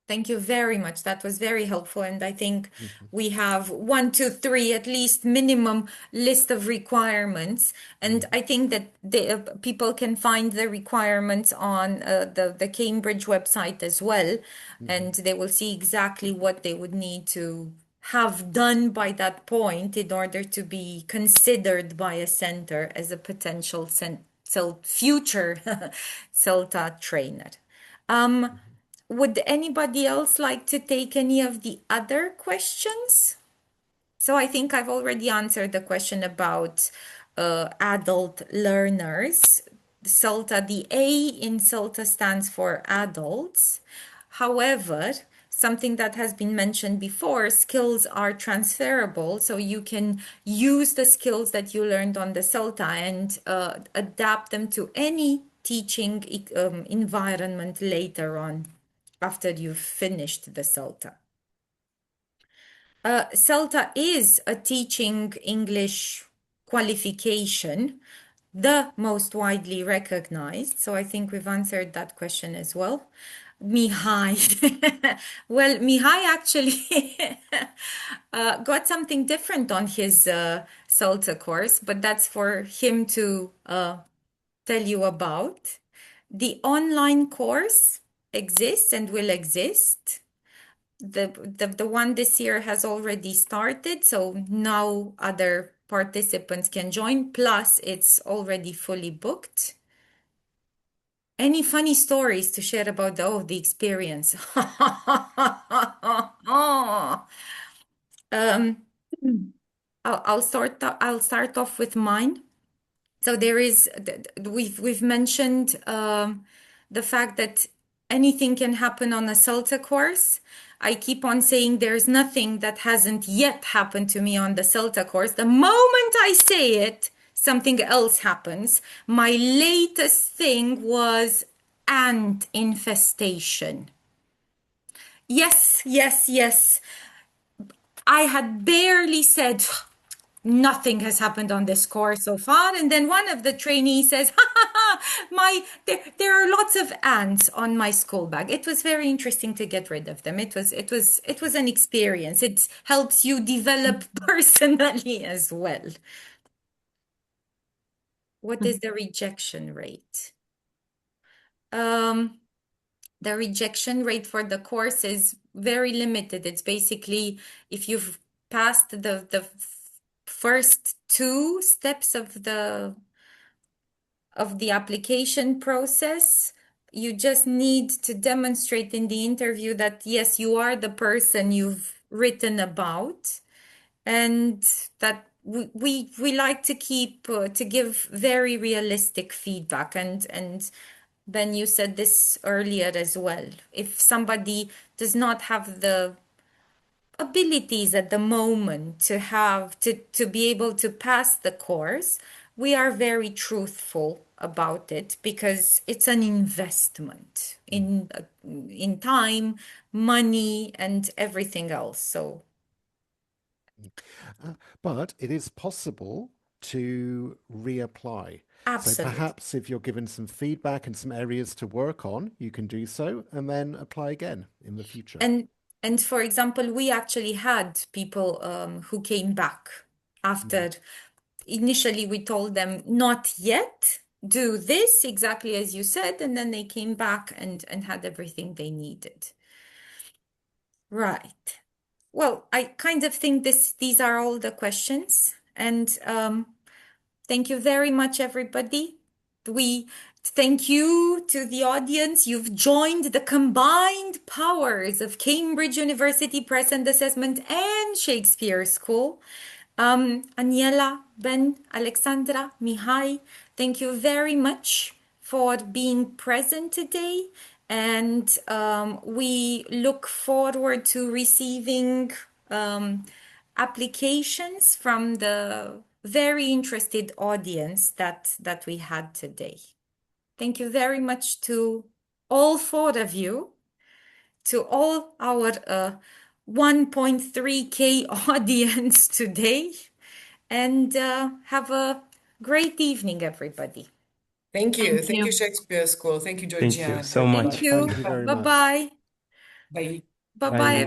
Thank you very much. That was very helpful. And I think we have 1, 2, 3, at least minimum list of requirements. And I think that people can find the requirements on the Cambridge website as well. And they will see exactly what they would need to have done by that point in order to be considered by a center as a potential future CELTA trainer. would anybody else like to take any of the other questions? So I think I've already answered the question about adult learners. CELTA, the A in CELTA stands for adults. However, something that has been mentioned before, skills are transferable, so you can use the skills that you learned on the CELTA and adapt them to any teaching environment later on after you've finished the CELTA. CELTA is a teaching English qualification, the most widely recognized. So I think we've answered that question as well. 𝗖𝗹𝗶𝗲. Well, 𝗖𝗲𝗹𝗶𝗲 actually got something different on his CELTA course, but that's for him to tell you about. The online course exists and will exist. The one this year has already started, so now other participants can join, plus it's already fully booked. Any funny stories to share about the experience? I'll start off with mine. So there is we've mentioned the fact that anything can happen on a CELTA course. I keep on saying there's nothing that hasn't yet happened to me on the CELTA course. The moment I say it, something else happens. My latest thing was ant infestation. Yes, yes, yes. I had barely said nothing has happened on this course so far, and then one of the trainees says, there are lots of ants on my school bag. It was very interesting to get rid of them. It was an experience. It helps you develop personally as well. What is the rejection rate? The rejection rate for the course is very limited. It's basically if you've passed the first 2 steps of the application process, you just need to demonstrate in the interview that yes, you are the person you've written about, and that we like to keep to give very realistic feedback. And Ben, you said this earlier as well. If somebody does not have the abilities at the moment to be able to pass the course, we are very truthful about it because it's an investment in time, money, and everything else. So, but it is possible to reapply. absolutely. So perhaps if you're given some feedback and some areas to work on, you can do so and then apply again in the future. And for example, we actually had people who came back after initially we told them not yet, do this exactly as you said, and then they came back and had everything they needed. Right. Well, I kind of think these are all the questions, and thank you very much, everybody. We thank you to the audience. You've joined the combined powers of Cambridge University Present Assessment and Shakespeare School. Aniela, Ben, Alexandra, 𝗖𝗹𝗶𝗲, thank you very much for being present today. And we look forward to receiving applications from the very interested audience that we had today. Thank you very much to all 4 of you, to all our 1.3K audience today, and have a great evening, everybody. Thank you. Thank Thank you. you, Shakespeare School. Thank you, Thank Georgiana. you so much. Thank you. Thank you very much. Bye-bye. Bye. Bye-bye. Bye.